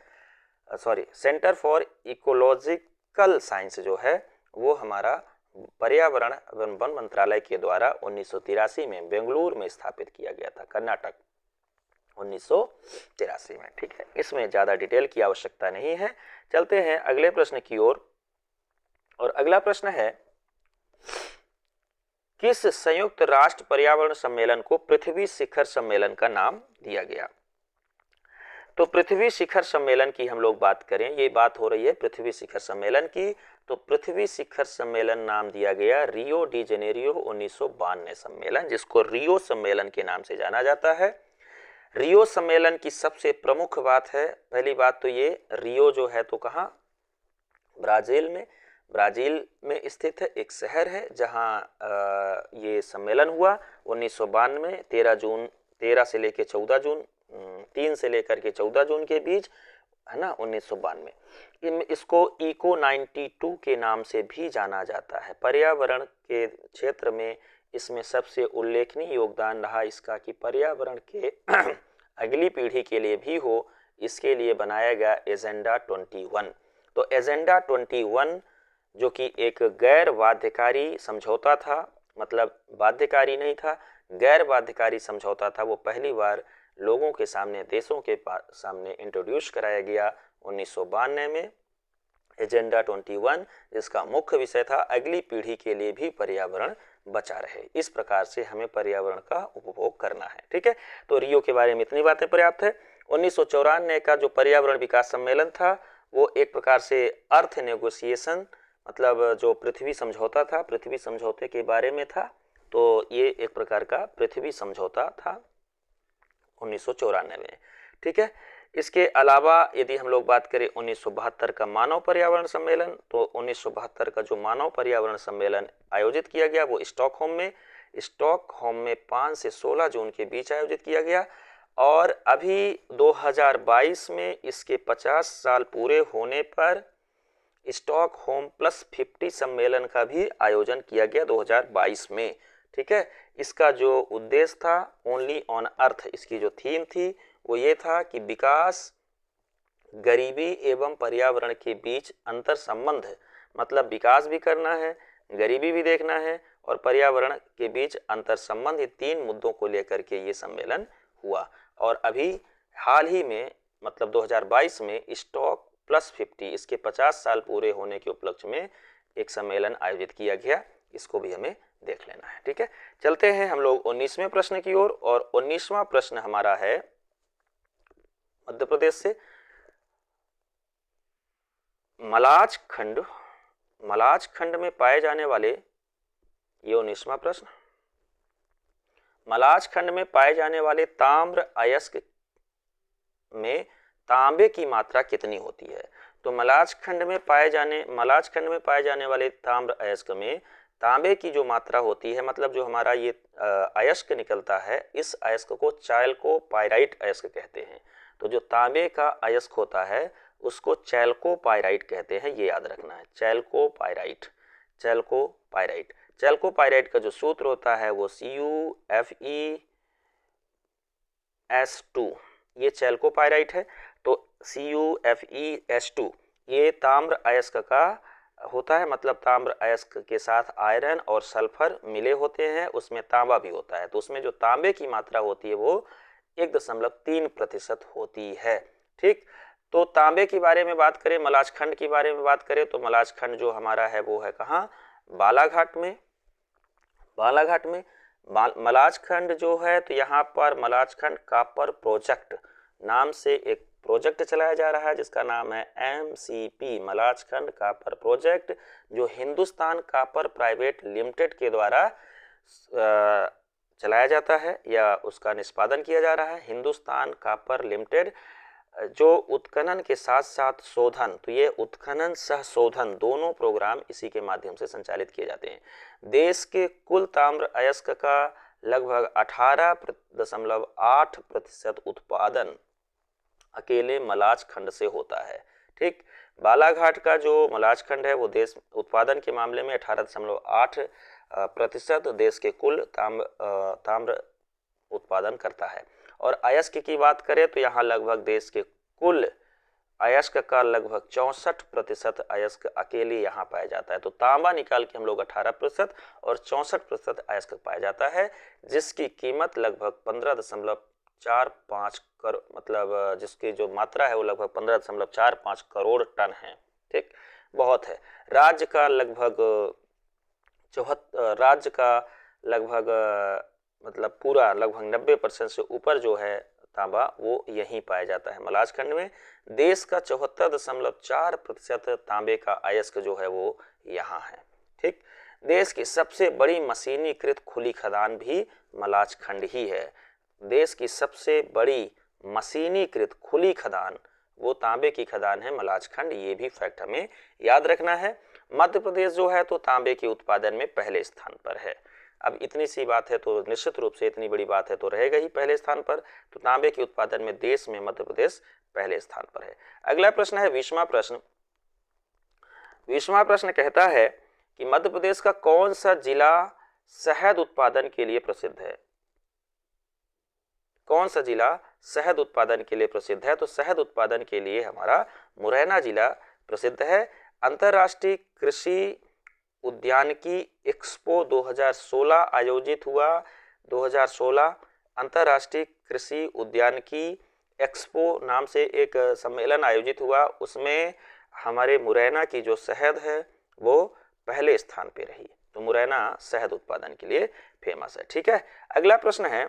Speaker 1: सेंटर फॉर इकोलॉजिकल साइंस जो है वो हमारा पर्यावरण एवं वन मंत्रालय के द्वारा 1983 में बेंगलुरु में स्थापित किया गया था, कर्नाटक, 1983 में। ठीक है, इसमें ज्यादा डिटेल की आवश्यकता नहीं है। चलते हैं अगले प्रश्न की ओर, और अगला प्रश्न है, किस संयुक्त राष्ट्र पर्यावरण सम्मेलन को पृथ्वी शिखर सम्मेलन का नाम दिया गया? तो पृथ्वी शिखर सम्मेलन की हम लोग बात करें, ये बात हो रही है पृथ्वी शिखर सम्मेलन की, तो पृथ्वी शिखर सम्मेलन नाम दिया गया रियो डी जेनेरियो 1992 सम्मेलन, जिसको रियो सम्मेलन के नाम से जाना जाता है। रियो सम्मेलन की सबसे प्रमुख बात है, पहली बात तो ये, रियो जो है तो कहाँ? ब्राजील में स्थित है, एक शहर है जहाँ ये सम्मेलन हुआ 1992, 13 से लेकर 14 जून, 3 से लेकर के 14 जून के बीच, है ना, 1992। इसको इको 92 के नाम से भी जाना जाता है। पर्यावरण के क्षेत्र में इसमें सबसे उल्लेखनीय योगदान रहा इसका कि पर्यावरण के अगली पीढ़ी के लिए भी हो, इसके लिए बनाया गया एजेंडा 21। तो एजेंडा 21 जो कि एक गैर बाध्यकारी समझौता था, मतलब बाध्यकारी नहीं था, गैर बाध्यकारी समझौता था, वो पहली बार लोगों के सामने, देशों के सामने इंट्रोड्यूस कराया गया 1992 में। एजेंडा 21 जिसका मुख्य विषय था अगली पीढ़ी के लिए भी पर्यावरण बचा रहे, इस प्रकार से हमें पर्यावरण का उपभोग करना है। ठीक है, तो रियो के बारे में इतनी बातें पर्याप्त है। 1994 का जो पर्यावरण विकास सम्मेलन था वो एक प्रकार से अर्थ नेगोशिएशन, मतलब जो पृथ्वी समझौता था, पृथ्वी समझौते के बारे में था। तो ये एक प्रकार का पृथ्वी समझौता था 1994 में। ठीक है, इसके अलावा यदि हम लोग बात करें 1972 का मानव पर्यावरण सम्मेलन, तो 1972 का जो मानव पर्यावरण सम्मेलन आयोजित किया गया वो स्टॉकहोम में 5 से 16 जून के बीच आयोजित किया गया। और अभी 2022 में इसके 50 साल पूरे होने पर स्टॉकहोम +50 सम्मेलन का भी आयोजन किया गया 2022 में। ठीक है, इसका जो उद्देश्य था, ओनली ऑन अर्थ, इसकी जो थीम थी वो ये था कि विकास, गरीबी एवं पर्यावरण के बीच अंतर संबंध, मतलब विकास भी करना है, गरीबी भी देखना है और पर्यावरण के बीच अंतर संबंध, ये 3 मुद्दों को लेकर के ये सम्मेलन हुआ। और अभी हाल ही में, मतलब 2022 में स्टॉक +50, इसके 50 साल पूरे होने के उपलक्ष्य में एक सम्मेलन आयोजित किया गया, इसको भी हमें देख लेना है। ठीक है, चलते हैं हम लोग 19वें प्रश्न की ओर, और 19वां प्रश्न हमारा है मध्य प्रदेश से, मलाज खंड में पाए जाने वाले, ये 19वां प्रश्न, मलाज खंड में पाए जाने वाले ताम्र अयस्क में तांबे की मात्रा कितनी होती है? तो मलाज खंड में पाए जाने वाले ताम्र अयस्क में तांबे की जो मात्रा होती है, मतलब जो हमारा ये अयस्क निकलता है, इस अयस्क को चैल्कोपाइराइट अयस्क कहते हैं। तो जो तांबे का अयस्क होता है उसको चैल्कोपाइराइट कहते हैं, ये याद रखना है। चैल्कोपाइराइट का जो सूत्र होता है वो CuFeS2, ये चैल्कोपाइराइट है। तो CuFeS2 ये ताम्र अयस्क का होता है, मतलब ताम्र अयस्क के साथ आयरन और सल्फर मिले होते हैं, उसमें तांबा भी होता है। तो उसमें जो तांबे की मात्रा होती है वो 1.3% होती है। ठीक, तो तांबे के बारे में बात करें, मलाज खंड के बारे में बात करें, तो मलाज खंड जो हमारा है वो है कहाँ? बालाघाट में। मलाज खंड जो है, तो यहाँ पर मलाज खंड कापर प्रोजेक्ट नाम से एक प्रोजेक्ट चलाया जा रहा है जिसका नाम है MCP, मलाज खंड कापर प्रोजेक्ट, जो हिंदुस्तान कापर प्राइवेट लिमिटेड के द्वारा चलाया जाता है या उसका निष्पादन किया जा रहा है। हिंदुस्तान कापर लिमिटेड जो उत्खनन के साथ साथ शोधन, तो ये उत्खनन सह शोधन दोनों प्रोग्राम इसी के माध्यम से संचालित किए जाते हैं। देश के कुल ताम्र अयस्क का लगभग 18.8% उत्पादन अकेले मलाज खंड से होता है। ठीक, बालाघाट का जो मलाज खंड है वो देश उत्पादन के मामले में 18.8% देश के कुल ताम्र उत्पादन करता है। और अयस्क की बात करें तो यहाँ लगभग देश के कुल अयस्क का लगभग 64% अयस्क अकेले यहाँ पाया जाता है। तो तांबा निकाल के हम लोग 18% और 64% अयस्क पाया जाता है, जिसकी कीमत लगभग 15.45 करोड़, मतलब जिसकी जो मात्रा है वो लगभग 15.45 करोड़ टन है। ठीक, बहुत है। राज्य का लगभग मतलब पूरा लगभग 90% से ऊपर जो है तांबा वो यहीं पाया जाता है मलाज खंड में। देश का 74.4% तांबे का अयस्क जो है वो यहाँ है। ठीक, देश की सबसे बड़ी मशीनीकृत खुली खदान भी मलाज खंड ही है। देश की सबसे बड़ी मशीनीकृत खुली खदान वो तांबे की खदान है मलाज खंड, ये भी फैक्ट हमें याद रखना है। मध्य प्रदेश जो है तो तांबे के उत्पादन में पहले स्थान पर है। अब इतनी सी बात है तो निश्चित रूप से इतनी बड़ी बात है तो रहेगा ही पहले स्थान पर। तो तांबे के उत्पादन में देश में मध्य प्रदेश पहले स्थान पर है। अगला प्रश्न है 20वां प्रश्न। 20वां प्रश्न कहता है कि मध्य प्रदेश का कौन सा जिला शहद उत्पादन के लिए प्रसिद्ध है? कौन सा जिला शहद उत्पादन के लिए प्रसिद्ध है? तो शहद उत्पादन के लिए हमारा मुरैना जिला प्रसिद्ध है। अंतर्राष्ट्रीय कृषि उद्यानिकी एक्सपो 2016 आयोजित हुआ। 2016 अंतर्राष्ट्रीय कृषि उद्यानिकी एक्सपो नाम से एक सम्मेलन आयोजित हुआ, उसमें हमारे मुरैना की जो शहद है वो पहले स्थान पे रही। तो मुरैना शहद उत्पादन के लिए फेमस है। ठीक है, अगला प्रश्न है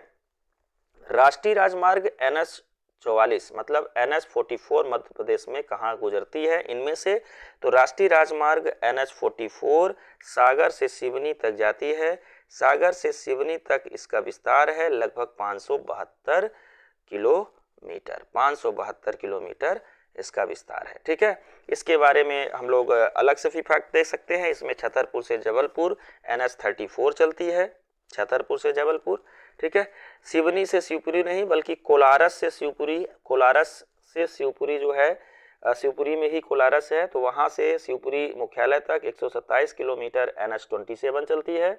Speaker 1: राष्ट्रीय राजमार्ग NH44 मतलब NH44 मध्य प्रदेश में कहाँ गुजरती है इनमें से? तो राष्ट्रीय राजमार्ग NH44 सागर से सिवनी तक जाती है। सागर से सिवनी तक इसका विस्तार है लगभग 572 किलोमीटर। 572 किलोमीटर इसका विस्तार है। ठीक है, इसके बारे में हम लोग अलग से भी फैक्ट देख सकते हैं। इसमें छतरपुर से जबलपुर NH34 चलती है, छतरपुर से जबलपुर। ठीक है, सिवनी से शिवपुरी नहीं बल्कि कोलारस से शिवपुरी जो है, शिवपुरी में ही कोलारस है, तो वहां से शिवपुरी मुख्यालय तक 127 किलोमीटर NH27 चलती है।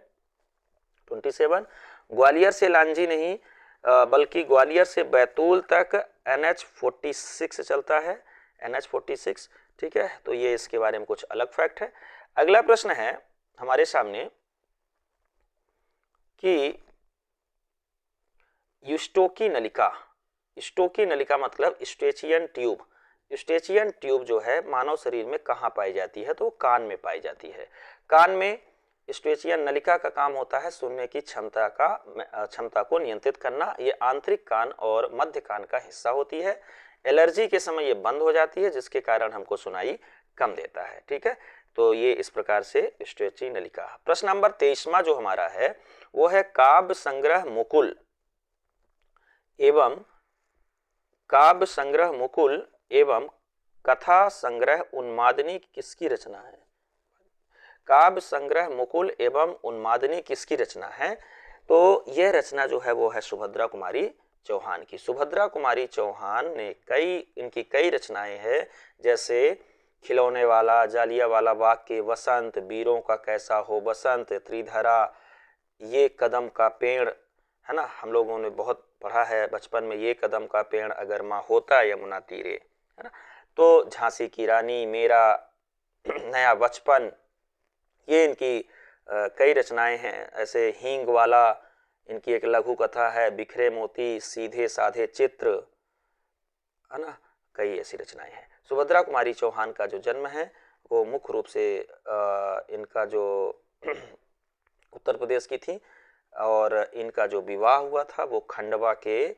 Speaker 1: 27 ग्वालियर से लांजी नहीं बल्कि ग्वालियर से बैतूल तक NH46 चलता है, NH46। ठीक है, तो ये इसके बारे में कुछ अलग फैक्ट है। अगला प्रश्न है हमारे सामने कि यूस्टोकी नलिका मतलब स्टेचियन ट्यूब जो है मानव शरीर में कहाँ पाई जाती है? तो कान में पाई जाती है। कान में स्टेचियन नलिका का काम होता है सुनने की क्षमता को नियंत्रित करना। ये आंतरिक कान और मध्य कान का हिस्सा होती है। एलर्जी के समय ये बंद हो जाती है जिसके कारण हमको सुनाई कम देता है। ठीक है, तो ये इस प्रकार से स्ट्रेची नलिका। प्रश्न नंबर 23वां जो हमारा है वो है काव्य संग्रह मुकुल एवं कथा संग्रह उन्मादनी किसकी रचना है? काव्य संग्रह मुकुल एवं उन्मादनी किसकी रचना है? तो यह रचना जो है वो है सुभद्रा कुमारी चौहान की। सुभद्रा कुमारी चौहान ने इनकी कई रचनाएं हैं, जैसे खिलौने वाला, जालिया वाला बाग के वसंत, वीरों का कैसा हो बसंत, त्रिधरा, ये कदम का पेड़, है ना, हम लोगों ने बहुत पढ़ा है बचपन में, ये कदम का पेड़ अगर माँ होता यमुना तीरे, है ना। तो झांसी की रानी, मेरा नया बचपन, ये इनकी कई रचनाएं हैं। ऐसे हींग वाला इनकी एक लघु कथा है, बिखरे मोती, सीधे साधे चित्र, है ना, कई ऐसी रचनाएं हैं। सुभद्रा कुमारी चौहान का जो जन्म है वो मुख्य रूप से इनका जो उत्तर प्रदेश की थी, और इनका जो विवाह हुआ था वो खंडवा के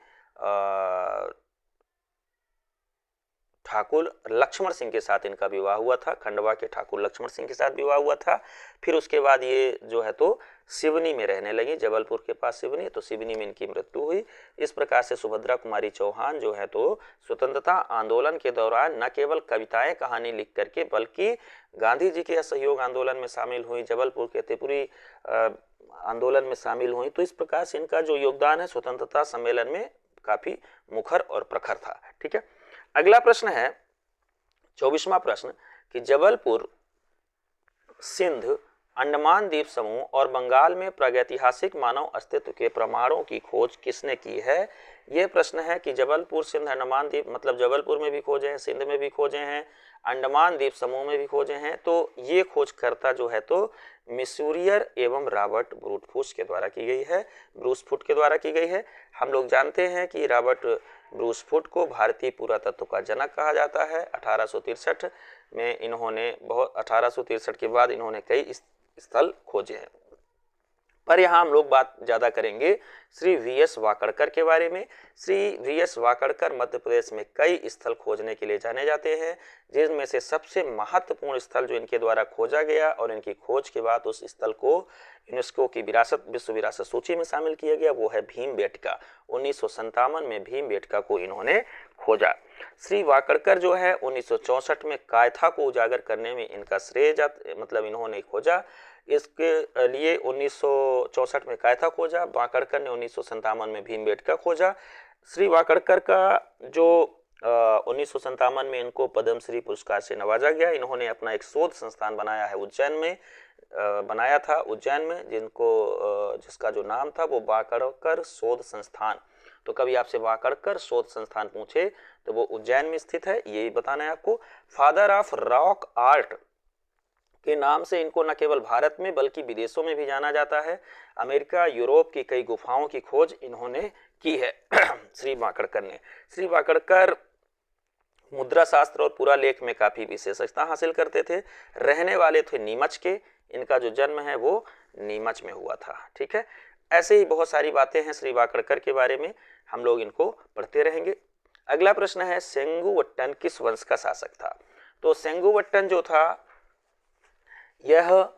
Speaker 1: ठाकुर लक्ष्मण सिंह के साथ इनका विवाह हुआ था। खंडवा के ठाकुर लक्ष्मण सिंह के साथ विवाह हुआ था। फिर उसके बाद ये जो है तो सिवनी में रहने लगी, जबलपुर के पास सिवनी, तो सिवनी में इनकी मृत्यु हुई। इस प्रकार से सुभद्रा कुमारी चौहान जो है तो स्वतंत्रता आंदोलन के दौरान न केवल कविताएं कहानी लिख करके बल्कि गांधी जी के असहयोग आंदोलन में शामिल हुई, जबलपुर के त्रिपुरी आंदोलन में शामिल हुई। तो इस प्रकार से इनका जो योगदान है स्वतंत्रता सम्मेलन में काफी मुखर और प्रखर था। ठीक है, अगला प्रश्न है 24वां प्रश्न कि जबलपुर, सिंध, अंडमान द्वीप समूह और बंगाल में प्रागैतिहासिक मानव अस्तित्व के प्रमाणों की खोज किसने की है? यह प्रश्न है कि जबलपुर, सिंध, अंडमान द्वीप, मतलब जबलपुर में भी खोजे हैं, सिंध में भी खोजे हैं, अंडमान द्वीप समूह में भी खोजे हैं। तो ये खोजकर्ता जो है तो मिसूरियर एवं रॉबर्ट ब्रूटफुट के द्वारा की गई है, ब्रूसफुट के द्वारा की गई है। हम लोग जानते हैं कि रॉबर्ट ब्रूसफुट को भारतीय पुरातत्व का जनक कहा जाता है। 1863 में इन्होंने 1863 के बाद इन्होंने कई स्थल खोजे हैं। पर यहाँ हम लोग बात ज़्यादा करेंगे श्री वी.एस. वाकड़कर के बारे में। श्री वी.एस. वाकड़कर मध्य प्रदेश में कई स्थल खोजने के लिए जाने जाते हैं, जिनमें से सबसे महत्वपूर्ण स्थल जो इनके द्वारा खोजा गया और इनकी खोज के बाद उस स्थल को यूनेस्को की विश्व विरासत सूची में शामिल किया गया, वो है भीमबेटका। 1957 में भीमबेटका को इन्होंने खोजा। श्री वाकड़कर जो है 1964 में कायथा को उजागर करने में इनका श्रेय मतलब इन्होंने खोजा। इसके लिए 1964 में कायथा खोजा, वाकड़कर ने 1957 में भीमबेटका खोजा। श्री वाकड़कर का जो 1957 में इनको पद्मश्री पुरस्कार से नवाजा गया। इन्होंने अपना एक शोध संस्थान बनाया है उज्जैन में, बनाया था उज्जैन में, जिसका जो नाम था वो वाकड़कर शोध संस्थान। तो कभी आपसे वाकड़कर शोध संस्थान पूछे तो वो उज्जैन में स्थित है, यही बताना है आपको। फादर ऑफ रॉक आर्ट के नाम से इनको न केवल भारत में बल्कि विदेशों में भी जाना जाता है। अमेरिका, यूरोप की कई गुफाओं की खोज इन्होंने की है श्री वाकड़कर ने। श्री वाकड़कर मुद्रा शास्त्र और पुरालेख में काफी विशेषज्ञता हासिल करते थे। रहने वाले थे नीमच के, इनका जो जन्म है वो नीमच में हुआ था। ठीक है, ऐसे ही बहुत सारी बातें हैं श्री वाकड़कर के बारे में, हम लोग इनको पढ़ते रहेंगे। अगला प्रश्न है सेंगुवट्टन किस वंश का शासक था? तो सेंगुवट्टन जो था यह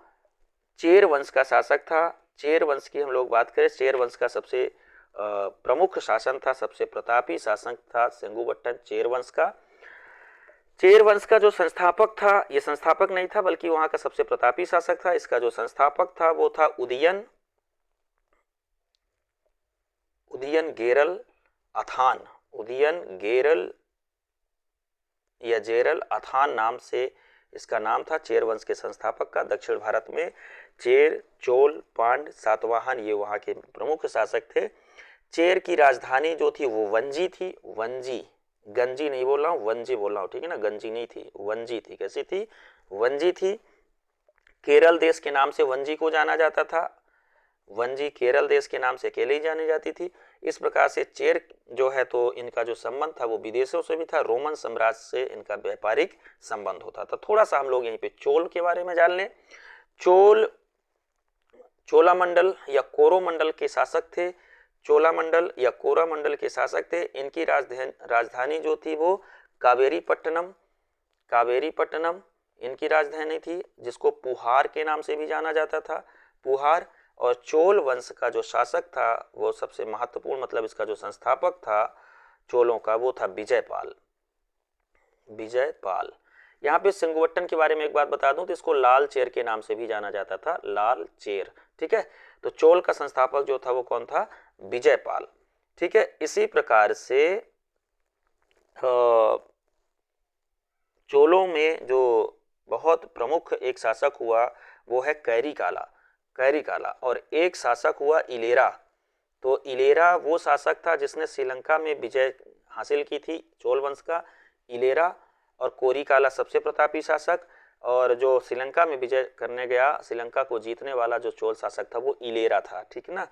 Speaker 1: चेर वंश का शासक था। चेर वंश की हम लोग बात करें, चेर वंश का सबसे प्रमुख शासन था, सबसे प्रतापी शासक था सेंगुवट्टन चेर वंश का। चेर वंश का जो संस्थापक था, ये संस्थापक नहीं था बल्कि वहां का सबसे प्रतापी शासक था। इसका जो संस्थापक था वो था उदयन गेरल अथान। उदयन गेरल या जेरल अथान नाम से इसका नाम था। चेर वंश के संस्थापक का। दक्षिण भारत में चेर, चोल, पांड, सातवाहन ये वहां के प्रमुख शासक थे। चेर की राजधानी जो थी वो वंजी थी। वंजी, गंजी नहीं बोल रहा हूँ, वंजी बोल रहा हूँ, ठीक है ना, गंजी नहीं थी, वंजी थी। कैसी थी? वंजी थी। केरल देश के नाम से वंजी को जाना जाता था। वंजी केरल देश के नाम से अकेले ही जानी जाती थी। इस प्रकार से चेर जो है तो इनका जो संबंध था वो विदेशों से भी था, रोमन साम्राज्य से इनका व्यापारिक संबंध होता था। थोड़ा सा हम लोग यहीं पे चोल के बारे में जान लें। चोल चोलामंडल या कोरोमंडल के शासक थे। चोलामंडल या कोरामंडल के शासक थे। इनकी राजधानी जो थी वो कावेरीपट्टनम इनकी राजधानी थी, जिसको पुहार के नाम से भी जाना जाता था, पुहार। और चोल वंश का जो शासक था वो सबसे महत्वपूर्ण, मतलब इसका जो संस्थापक था चोलों का, वो था विजयपाल। विजयपाल। यहाँ पे सिंगुवट्टन के बारे में एक बात बता दूं तो इसको लाल चेर के नाम से भी जाना जाता था, लाल चेर। ठीक है, तो चोल का संस्थापक जो था वो कौन था? विजयपाल। ठीक है, इसी प्रकार से चोलों में जो बहुत प्रमुख एक शासक हुआ वो है कैरिकाला, कैरिकाला। और एक शासक हुआ इलेरा। तो इलेरा वो शासक था जिसने श्रीलंका में विजय हासिल की थी, चोल वंश का, इलेरा। और कोरिकाला सबसे प्रतापी शासक, और जो श्रीलंका में विजय करने गया, श्रीलंका को जीतने वाला जो चोल शासक था वो इलेरा था। ठीक है ना।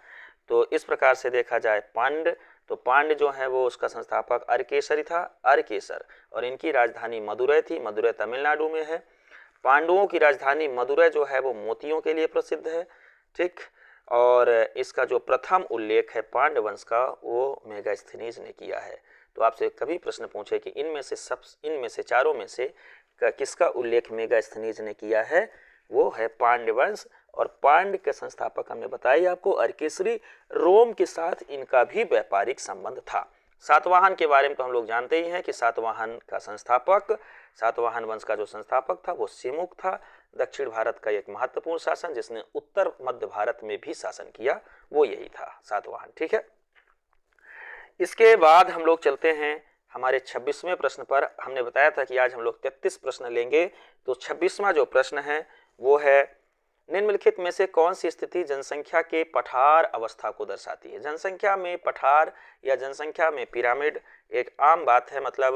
Speaker 1: तो इस प्रकार से देखा जाए पांड्य, तो पांड्य जो है वो उसका संस्थापक अरकेसरी था, अरकेसर। और इनकी राजधानी मदुरै थी, मदुरै तमिलनाडु में है। पांडवों की राजधानी मदुरै जो है वो मोतियों के लिए प्रसिद्ध है। ठीक, और इसका जो प्रथम उल्लेख है पांड्य वंश का वो मेगास्थनीज ने किया है। तो आपसे कभी प्रश्न पूछे कि इनमें से चारों में से किसका उल्लेख मेगास्थनीज ने किया है, वो है पांड्य वंश। और पांड्य के संस्थापक हमने बताया आपको अरकेसरी। रोम के साथ इनका भी व्यापारिक संबंध था। सातवाहन के बारे में तो हम लोग जानते ही हैं कि सातवाहन का संस्थापक, सातवाहन वंश का जो संस्थापक था वो सिमुक था। दक्षिण भारत का एक महत्वपूर्ण शासन जिसने उत्तर मध्य भारत में भी शासन किया वो यही था, सातवाहन। ठीक है, इसके बाद हम लोग चलते हैं हमारे 26वें प्रश्न पर। हमने बताया था कि आज हम लोग 33 प्रश्न लेंगे, तो 26वां जो प्रश्न है वो है, निम्नलिखित में से कौन सी स्थिति जनसंख्या के पठार अवस्था को दर्शाती है? जनसंख्या में पठार या जनसंख्या में पिरामिड एक आम बात है, मतलब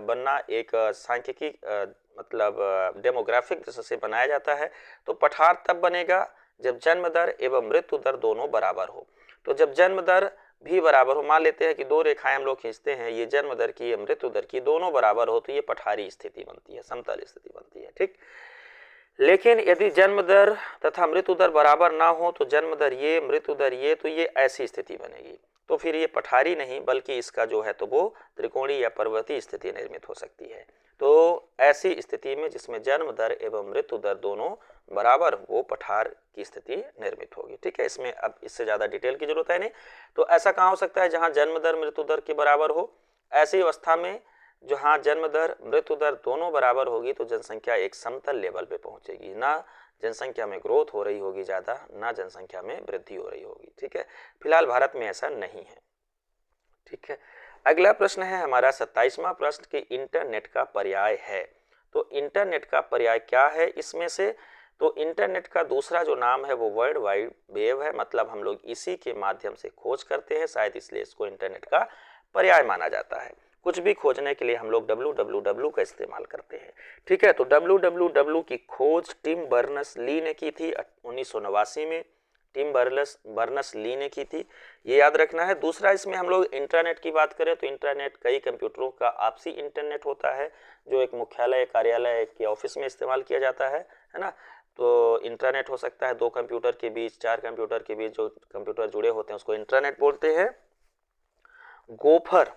Speaker 1: बनना एक सांख्यिकी मतलब डेमोग्राफिक दृष्टि से बनाया जाता है। तो पठार तब बनेगा जब जन्म दर एवं मृत्यु दर दोनों बराबर हो। तो जब जन्म दर भी बराबर हो, मान लेते हैं कि दो रेखाएं हम लोग खींचते हैं, ये जन्म दर की, ये मृत्यु दर की, दोनों बराबर हो तो ये पठारी स्थिति बनती है, समतल स्थिति बनती है। ठीक, लेकिन यदि जन्म दर तथा मृत्यु दर बराबर ना हो, तो जन्म दर ये, मृत्यु दर ये, तो ये ऐसी स्थिति बनेगी। तो फिर ये पठारी नहीं बल्कि इसका जो है तो वो त्रिकोणीय या पर्वतीय स्थिति निर्मित हो सकती है। तो ऐसी स्थिति में जिसमें जन्म दर एवं मृत्यु दर दोनों बराबर, वो पठार की स्थिति निर्मित होगी। ठीक है, इसमें अब इससे ज्यादा डिटेल की जरूरत है नहीं। तो ऐसा कहाँ हो सकता है? जहाँ जन्म दर मृत्यु दर के बराबर हो। ऐसी अवस्था में जहाँ जन्म दर मृत्यु दर दोनों बराबर होगी तो जनसंख्या एक समतल लेवल पे पहुंचेगी, ना जनसंख्या में ग्रोथ हो रही होगी ज्यादा, ना जनसंख्या में वृद्धि हो रही होगी। ठीक है, फिलहाल भारत में ऐसा नहीं है। ठीक है, अगला प्रश्न है हमारा 27वां प्रश्न कि इंटरनेट का पर्याय है। तो इंटरनेट का पर्याय क्या है इसमें से? तो इंटरनेट का दूसरा जो नाम है वो वर्ल्ड वाइड वेब है, मतलब हम लोग इसी के माध्यम से खोज करते हैं, शायद इसलिए इसको इंटरनेट का पर्याय माना जाता है। कुछ भी खोजने के लिए हम लोग www का इस्तेमाल करते हैं। ठीक है, तो www की खोज टिम बर्नस ली ने की थी 1989 में, टिम बर्नस ली ने की थी, ये याद रखना है। दूसरा, इसमें हम लोग इंटरनेट की बात करें तो इंटरनेट कई कंप्यूटरों का आपसी इंटरनेट होता है जो एक मुख्यालय, कार्यालय के ऑफिस में इस्तेमाल किया जाता है ना। तो इंटरनेट हो सकता है दो कंप्यूटर के बीच, चार कंप्यूटर के बीच जो कंप्यूटर जुड़े होते हैं उसको इंटरनेट बोलते हैं। गोफर,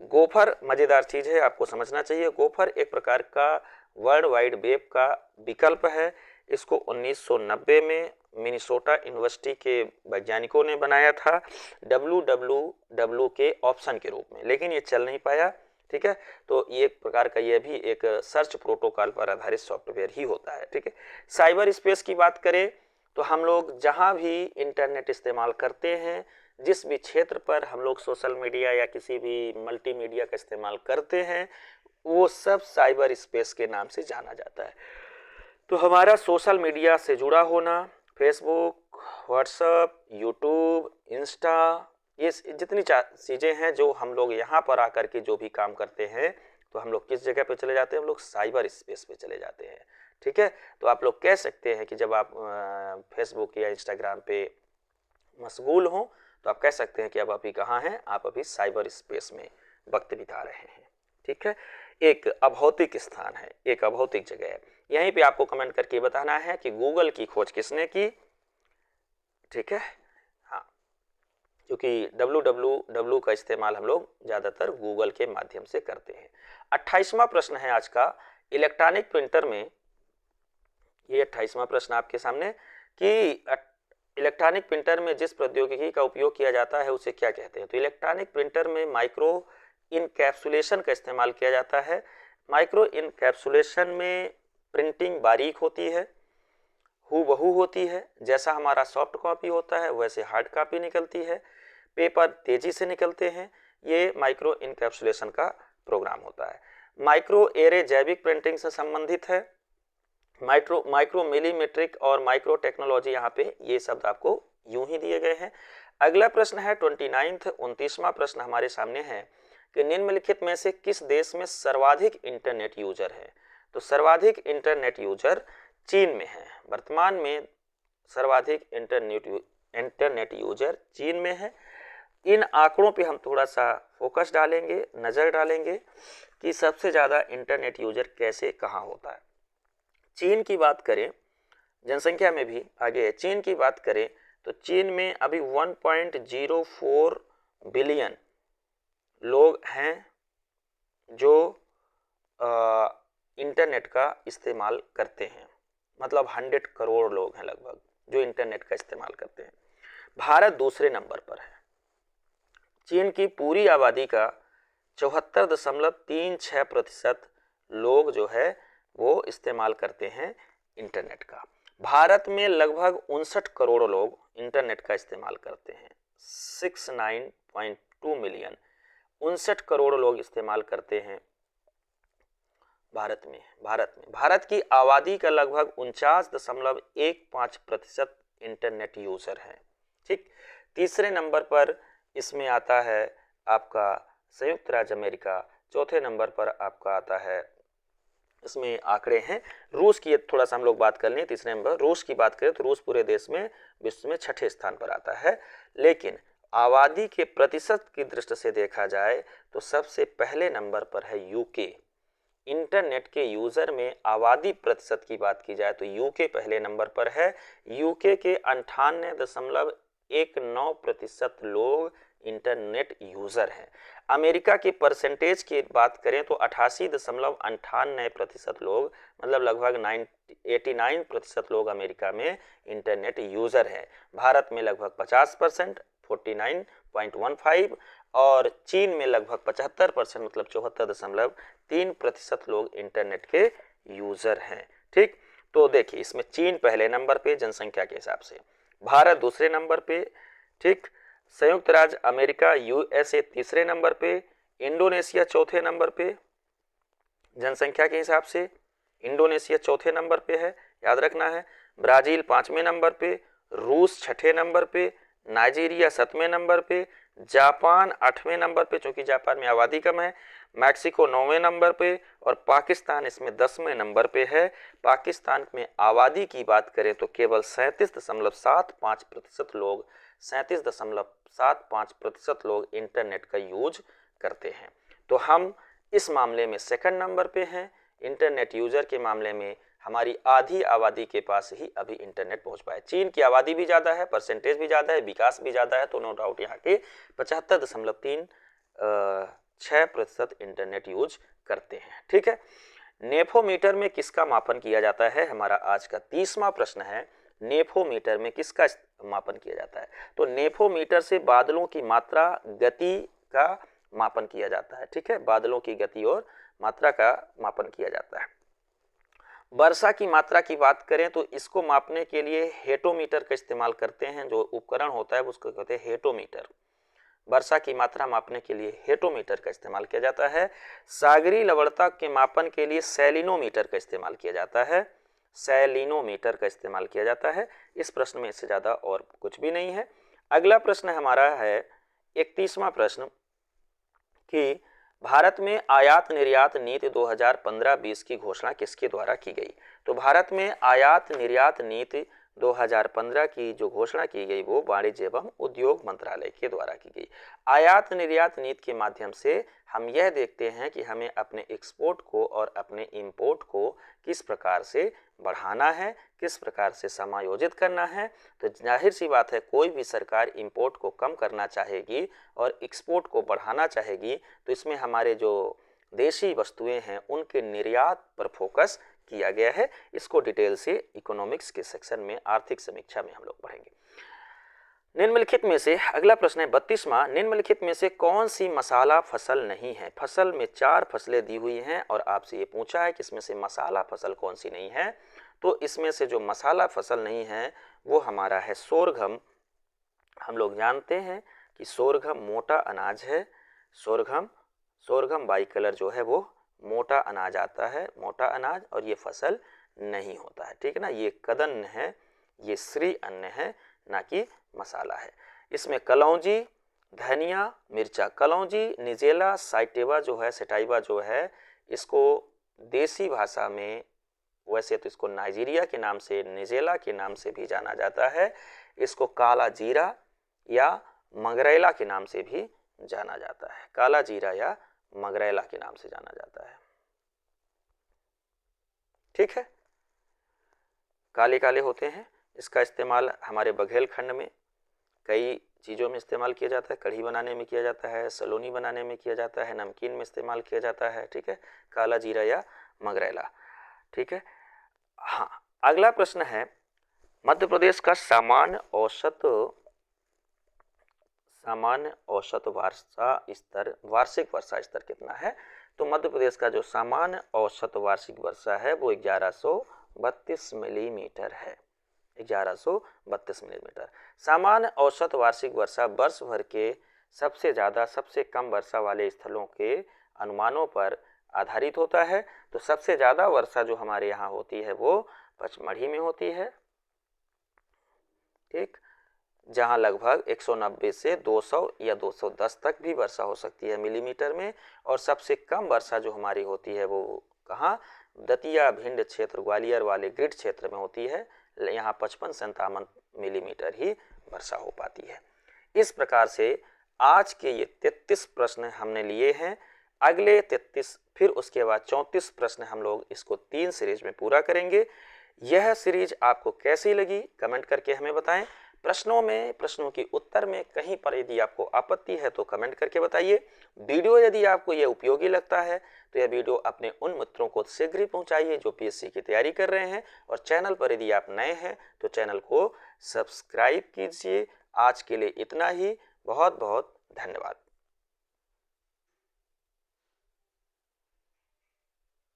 Speaker 1: गोफर मजेदार चीज है, आपको समझना चाहिए। गोफर एक प्रकार का वर्ल्ड वाइड वेब का विकल्प है। इसको 1990 में मिनीसोटा यूनिवर्सिटी के वैज्ञानिकों ने बनाया था www के ऑप्शन के रूप में, लेकिन ये चल नहीं पाया। ठीक है, तो ये एक प्रकार का ये भी एक सर्च प्रोटोकॉल पर आधारित सॉफ्टवेयर ही होता है। ठीक है, साइबर स्पेस की बात करें तो हम लोग जहां भी इंटरनेट इस्तेमाल करते हैं, जिस भी क्षेत्र पर हम लोग सोशल मीडिया या किसी भी मल्टीमीडिया का इस्तेमाल करते हैं, वो सब साइबर स्पेस के नाम से जाना जाता है। तो हमारा सोशल मीडिया से जुड़ा होना, फेसबुक, व्हाट्सएप, यूट्यूब, इंस्टा, ये जितनी चीज़ें हैं जो हम लोग यहाँ पर आकर के जो भी काम करते हैं, तो हम लोग किस जगह पे चले जाते हैं? हम लोग साइबर स्पेस पे चले जाते हैं। ठीक है, तो आप लोग कह सकते हैं कि जब आप फेसबुक या इंस्टाग्राम पे मशगूल हों तो आप कह सकते हैं कि अब अभी कहाँ हैं? आप अभी साइबर स्पेस में वक्त बिता रहे हैं। ठीक है, एक अभौतिक स्थान है, एक अभौतिक जगह है। यहीं पे आपको कमेंट करके बताना है कि गूगल की खोज किसने की। ठीक है, हाँ, क्योंकि www का इस्तेमाल हम लोग ज़्यादातर गूगल के माध्यम से करते हैं। 28वां प्रश्न है आज का, इलेक्ट्रॉनिक प्रिंटर में ये 28वां प्रश्न आपके सामने कि इलेक्ट्रॉनिक प्रिंटर में जिस प्रौद्योगिकी का उपयोग किया जाता है उसे क्या कहते हैं। तो इलेक्ट्रॉनिक प्रिंटर में माइक्रो इनकैप्सुलेशन का इस्तेमाल किया जाता है। माइक्रो इनकैप्सुलेशन में प्रिंटिंग बारीक होती है, हूबहू होती है, जैसा हमारा सॉफ्ट कॉपी होता है वैसे हार्ड कॉपी निकलती है, पेपर तेजी से निकलते हैं। ये माइक्रो इनकैप्सुलेशन का प्रोग्राम होता है। माइक्रो एरे जैविक प्रिंटिंग से संबंधित है। माइक्रो मिलीमीट्रिक और माइक्रो टेक्नोलॉजी, यहाँ पे ये शब्द आपको यूं ही दिए गए हैं। अगला प्रश्न है 29वां प्रश्न हमारे सामने है कि निम्नलिखित में से किस देश में सर्वाधिक इंटरनेट यूजर है। तो सर्वाधिक इंटरनेट यूजर चीन में है। वर्तमान में सर्वाधिक इंटरनेट यूजर चीन में है। इन आंकड़ों पे हम थोड़ा सा फोकस डालेंगे, नज़र डालेंगे कि सबसे ज़्यादा इंटरनेट यूजर कैसे कहाँ होता है। चीन की बात करें, जनसंख्या में भी आगे है। चीन की बात करें तो चीन में अभी 1.04 बिलियन लोग हैं जो इंटरनेट का इस्तेमाल करते हैं। मतलब 100 करोड़ लोग हैं लगभग जो इंटरनेट का इस्तेमाल करते हैं। भारत दूसरे नंबर पर है। चीन की पूरी आबादी का 74.36% लोग जो है वो इस्तेमाल करते हैं इंटरनेट का। भारत में लगभग 59 करोड़ लोग इंटरनेट का इस्तेमाल करते हैं। 69.2 मिलियन, 59 करोड़ लोग इस्तेमाल करते हैं भारत में। भारत की आबादी का लगभग 49.15% इंटरनेट यूजर है। ठीक, तीसरे नंबर पर इसमें आता है आपका संयुक्त राज्य अमेरिका। चौथे नंबर पर आपका आता है, इसमें आंकड़े हैं रूस की। थोड़ा सा हम लोग बात कर लें, तीसरे नंबर रूस की बात करें तो रूस पूरे देश में विश्व में 6ठे स्थान पर आता है। लेकिन आबादी के प्रतिशत की दृष्टि से देखा जाए तो सबसे पहले नंबर पर है यूके। इंटरनेट के यूजर में आबादी प्रतिशत की बात की जाए तो यूके पहले नंबर पर है। यूके के 98.19% लोग इंटरनेट यूजर हैं। अमेरिका की परसेंटेज की बात करें तो 88.98% लोग, मतलब लगभग 89% लोग अमेरिका में इंटरनेट यूजर हैं। भारत में लगभग 50%, 49.15, और चीन में लगभग 75%, मतलब 74.3% लोग इंटरनेट के यूजर हैं। ठीक, तो देखिए इसमें चीन पहले नंबर पे जनसंख्या के हिसाब से, भारत दूसरे नंबर पे, ठीक, संयुक्त राज्य अमेरिका यूएसए तीसरे नंबर पे, इंडोनेशिया चौथे नंबर पे जनसंख्या के हिसाब से, इंडोनेशिया चौथे नंबर पे है, याद रखना है। ब्राजील 5वें नंबर पे, रूस 6ठे नंबर पे, नाइजीरिया 7वें नंबर पे, जापान 8वें नंबर पे चूंकि जापान में आबादी कम है, मैक्सिको 9वें नंबर पे, और पाकिस्तान इसमें 10वें नंबर पे है। पाकिस्तान में आबादी की बात करें तो केवल 37.75% लोग 37.75% लोग इंटरनेट का यूज करते हैं। तो हम इस मामले में सेकंड नंबर पे हैं। इंटरनेट यूजर के मामले में हमारी आधी आबादी के पास ही अभी इंटरनेट पहुंच पाए। चीन की आबादी भी ज़्यादा है, परसेंटेज भी ज़्यादा है, विकास भी ज़्यादा है, तो नो डाउट यहाँ के 75.36% इंटरनेट यूज करते हैं। ठीक है, नेफोमीटर में किसका मापन किया जाता है, हमारा आज का 30वां प्रश्न है। नेफोमीटर में किसका मापन किया जाता है। तो नेफोमीटर से बादलों की मात्रा, गति का मापन किया जाता है। ठीक है, बादलों की गति और मात्रा का मापन किया जाता है। वर्षा की मात्रा की बात करें तो इसको मापने के लिए हेटोमीटर का इस्तेमाल करते हैं। जो उपकरण होता है उसको कहते हैं हेटोमीटर। वर्षा की मात्रा मापने के लिए हेटोमीटर का इस्तेमाल किया जाता है। सागरीय लवणता के मापन के लिए सैलिनोमीटर का इस्तेमाल किया जाता है। सैलिनोमीटर का इस्तेमाल किया जाता है। इस प्रश्न में इससे ज़्यादा और कुछ भी नहीं है। अगला प्रश्न हमारा है 31वां प्रश्न कि भारत में आयात निर्यात नीति 2015-20 की घोषणा किसके द्वारा की गई। तो भारत में आयात निर्यात नीति 2015 की जो घोषणा की गई वो वाणिज्य एवं उद्योग मंत्रालय के द्वारा की गई। आयात निर्यात नीति के माध्यम से हम यह देखते हैं कि हमें अपने एक्सपोर्ट को और अपने इंपोर्ट को किस प्रकार से बढ़ाना है, किस प्रकार से समायोजित करना है। तो जाहिर सी बात है, कोई भी सरकार इंपोर्ट को कम करना चाहेगी और एक्सपोर्ट को बढ़ाना चाहेगी, तो इसमें हमारे जो देशी वस्तुएं हैं उनके निर्यात पर फोकस किया गया है। इसको डिटेल से इकोनॉमिक्स के सेक्शन में, आर्थिक समीक्षा में हम लोग पढ़ेंगे। निम्नलिखित में से, अगला प्रश्न है 32वां, निम्नलिखित में से कौन सी मसाला फसल नहीं है? फसल में 4 फसलें दी हुई हैं और आपसे ये पूछा है कि इसमें से मसाला फसल कौन सी नहीं है। तो इसमें से जो मसाला फसल नहीं है वो हमारा है सोरघम। हम लोग जानते हैं कि सोरघम मोटा अनाज है। सोरघम बाई कलर जो है वो मोटा अनाज आता है, मोटा अनाज, और ये फसल नहीं होता है, ठीक है ना। ये कदन्न है, ये श्री अन्न है, ना कि मसाला है। इसमें कलौंजी, धनिया, मिर्चा, कलौंजी, निजेला साइटेवा जो है, सेटाइवा जो है, इसको देसी भाषा में वैसे तो इसको नाइजीरिया के नाम से, निजेला के नाम से भी जाना जाता है। इसको काला जीरा या मगरैला के नाम से भी जाना जाता है, काला जीरा या मगरैला के नाम से जाना जाता है, ठीक है। काले काले होते हैं। इसका इस्तेमाल हमारे बघेलखंड में कई चीज़ों में इस्तेमाल किया जाता है। कढ़ी बनाने में किया जाता है, सलोनी बनाने में किया जाता है, नमकीन में इस्तेमाल किया जाता है, ठीक है, काला जीरा या मगरैला, ठीक है। हाँ, अगला प्रश्न है मध्य प्रदेश का सामान्य औसत वार्षिक वर्षा स्तर कितना है? तो मध्य प्रदेश का जो सामान्य औसत वार्षिक वर्षा है वो 1132 मिलीमीटर है, 1132 मिलीमीटर। सामान्य औसत वार्षिक वर्षा वर्ष भर के सबसे ज़्यादा सबसे कम वर्षा वाले स्थलों के अनुमानों पर आधारित होता है। तो सबसे ज़्यादा वर्षा जो हमारे यहाँ होती है वो पचमढ़ी में होती है, ठीक, जहाँ लगभग 190 से 200 या 210 तक भी वर्षा हो सकती है मिलीमीटर में। और सबसे कम वर्षा जो हमारी होती है वो कहाँ? दतिया, भिंड क्षेत्र, ग्वालियर वाले ग्रिड क्षेत्र में होती है। यहाँ 55 से 57 मिलीमीटर ही वर्षा हो पाती है। इस प्रकार से आज के ये 33 प्रश्न हमने लिए हैं। अगले 33 फिर उसके बाद 34 प्रश्न हम लोग इसको 3 सीरीज में पूरा करेंगे। यह सीरीज आपको कैसी लगी कमेंट करके हमें बताएं। प्रश्नों के उत्तर में कहीं पर यदि आपको आपत्ति है तो कमेंट करके बताइए। वीडियो यदि आपको यह उपयोगी लगता है तो यह वीडियो अपने उन मित्रों को शीघ्र ही पहुंचाइए जो पीएससी की तैयारी कर रहे हैं। और चैनल पर यदि आप नए हैं तो चैनल को सब्सक्राइब कीजिए। आज के लिए इतना ही। बहुत बहुत धन्यवाद।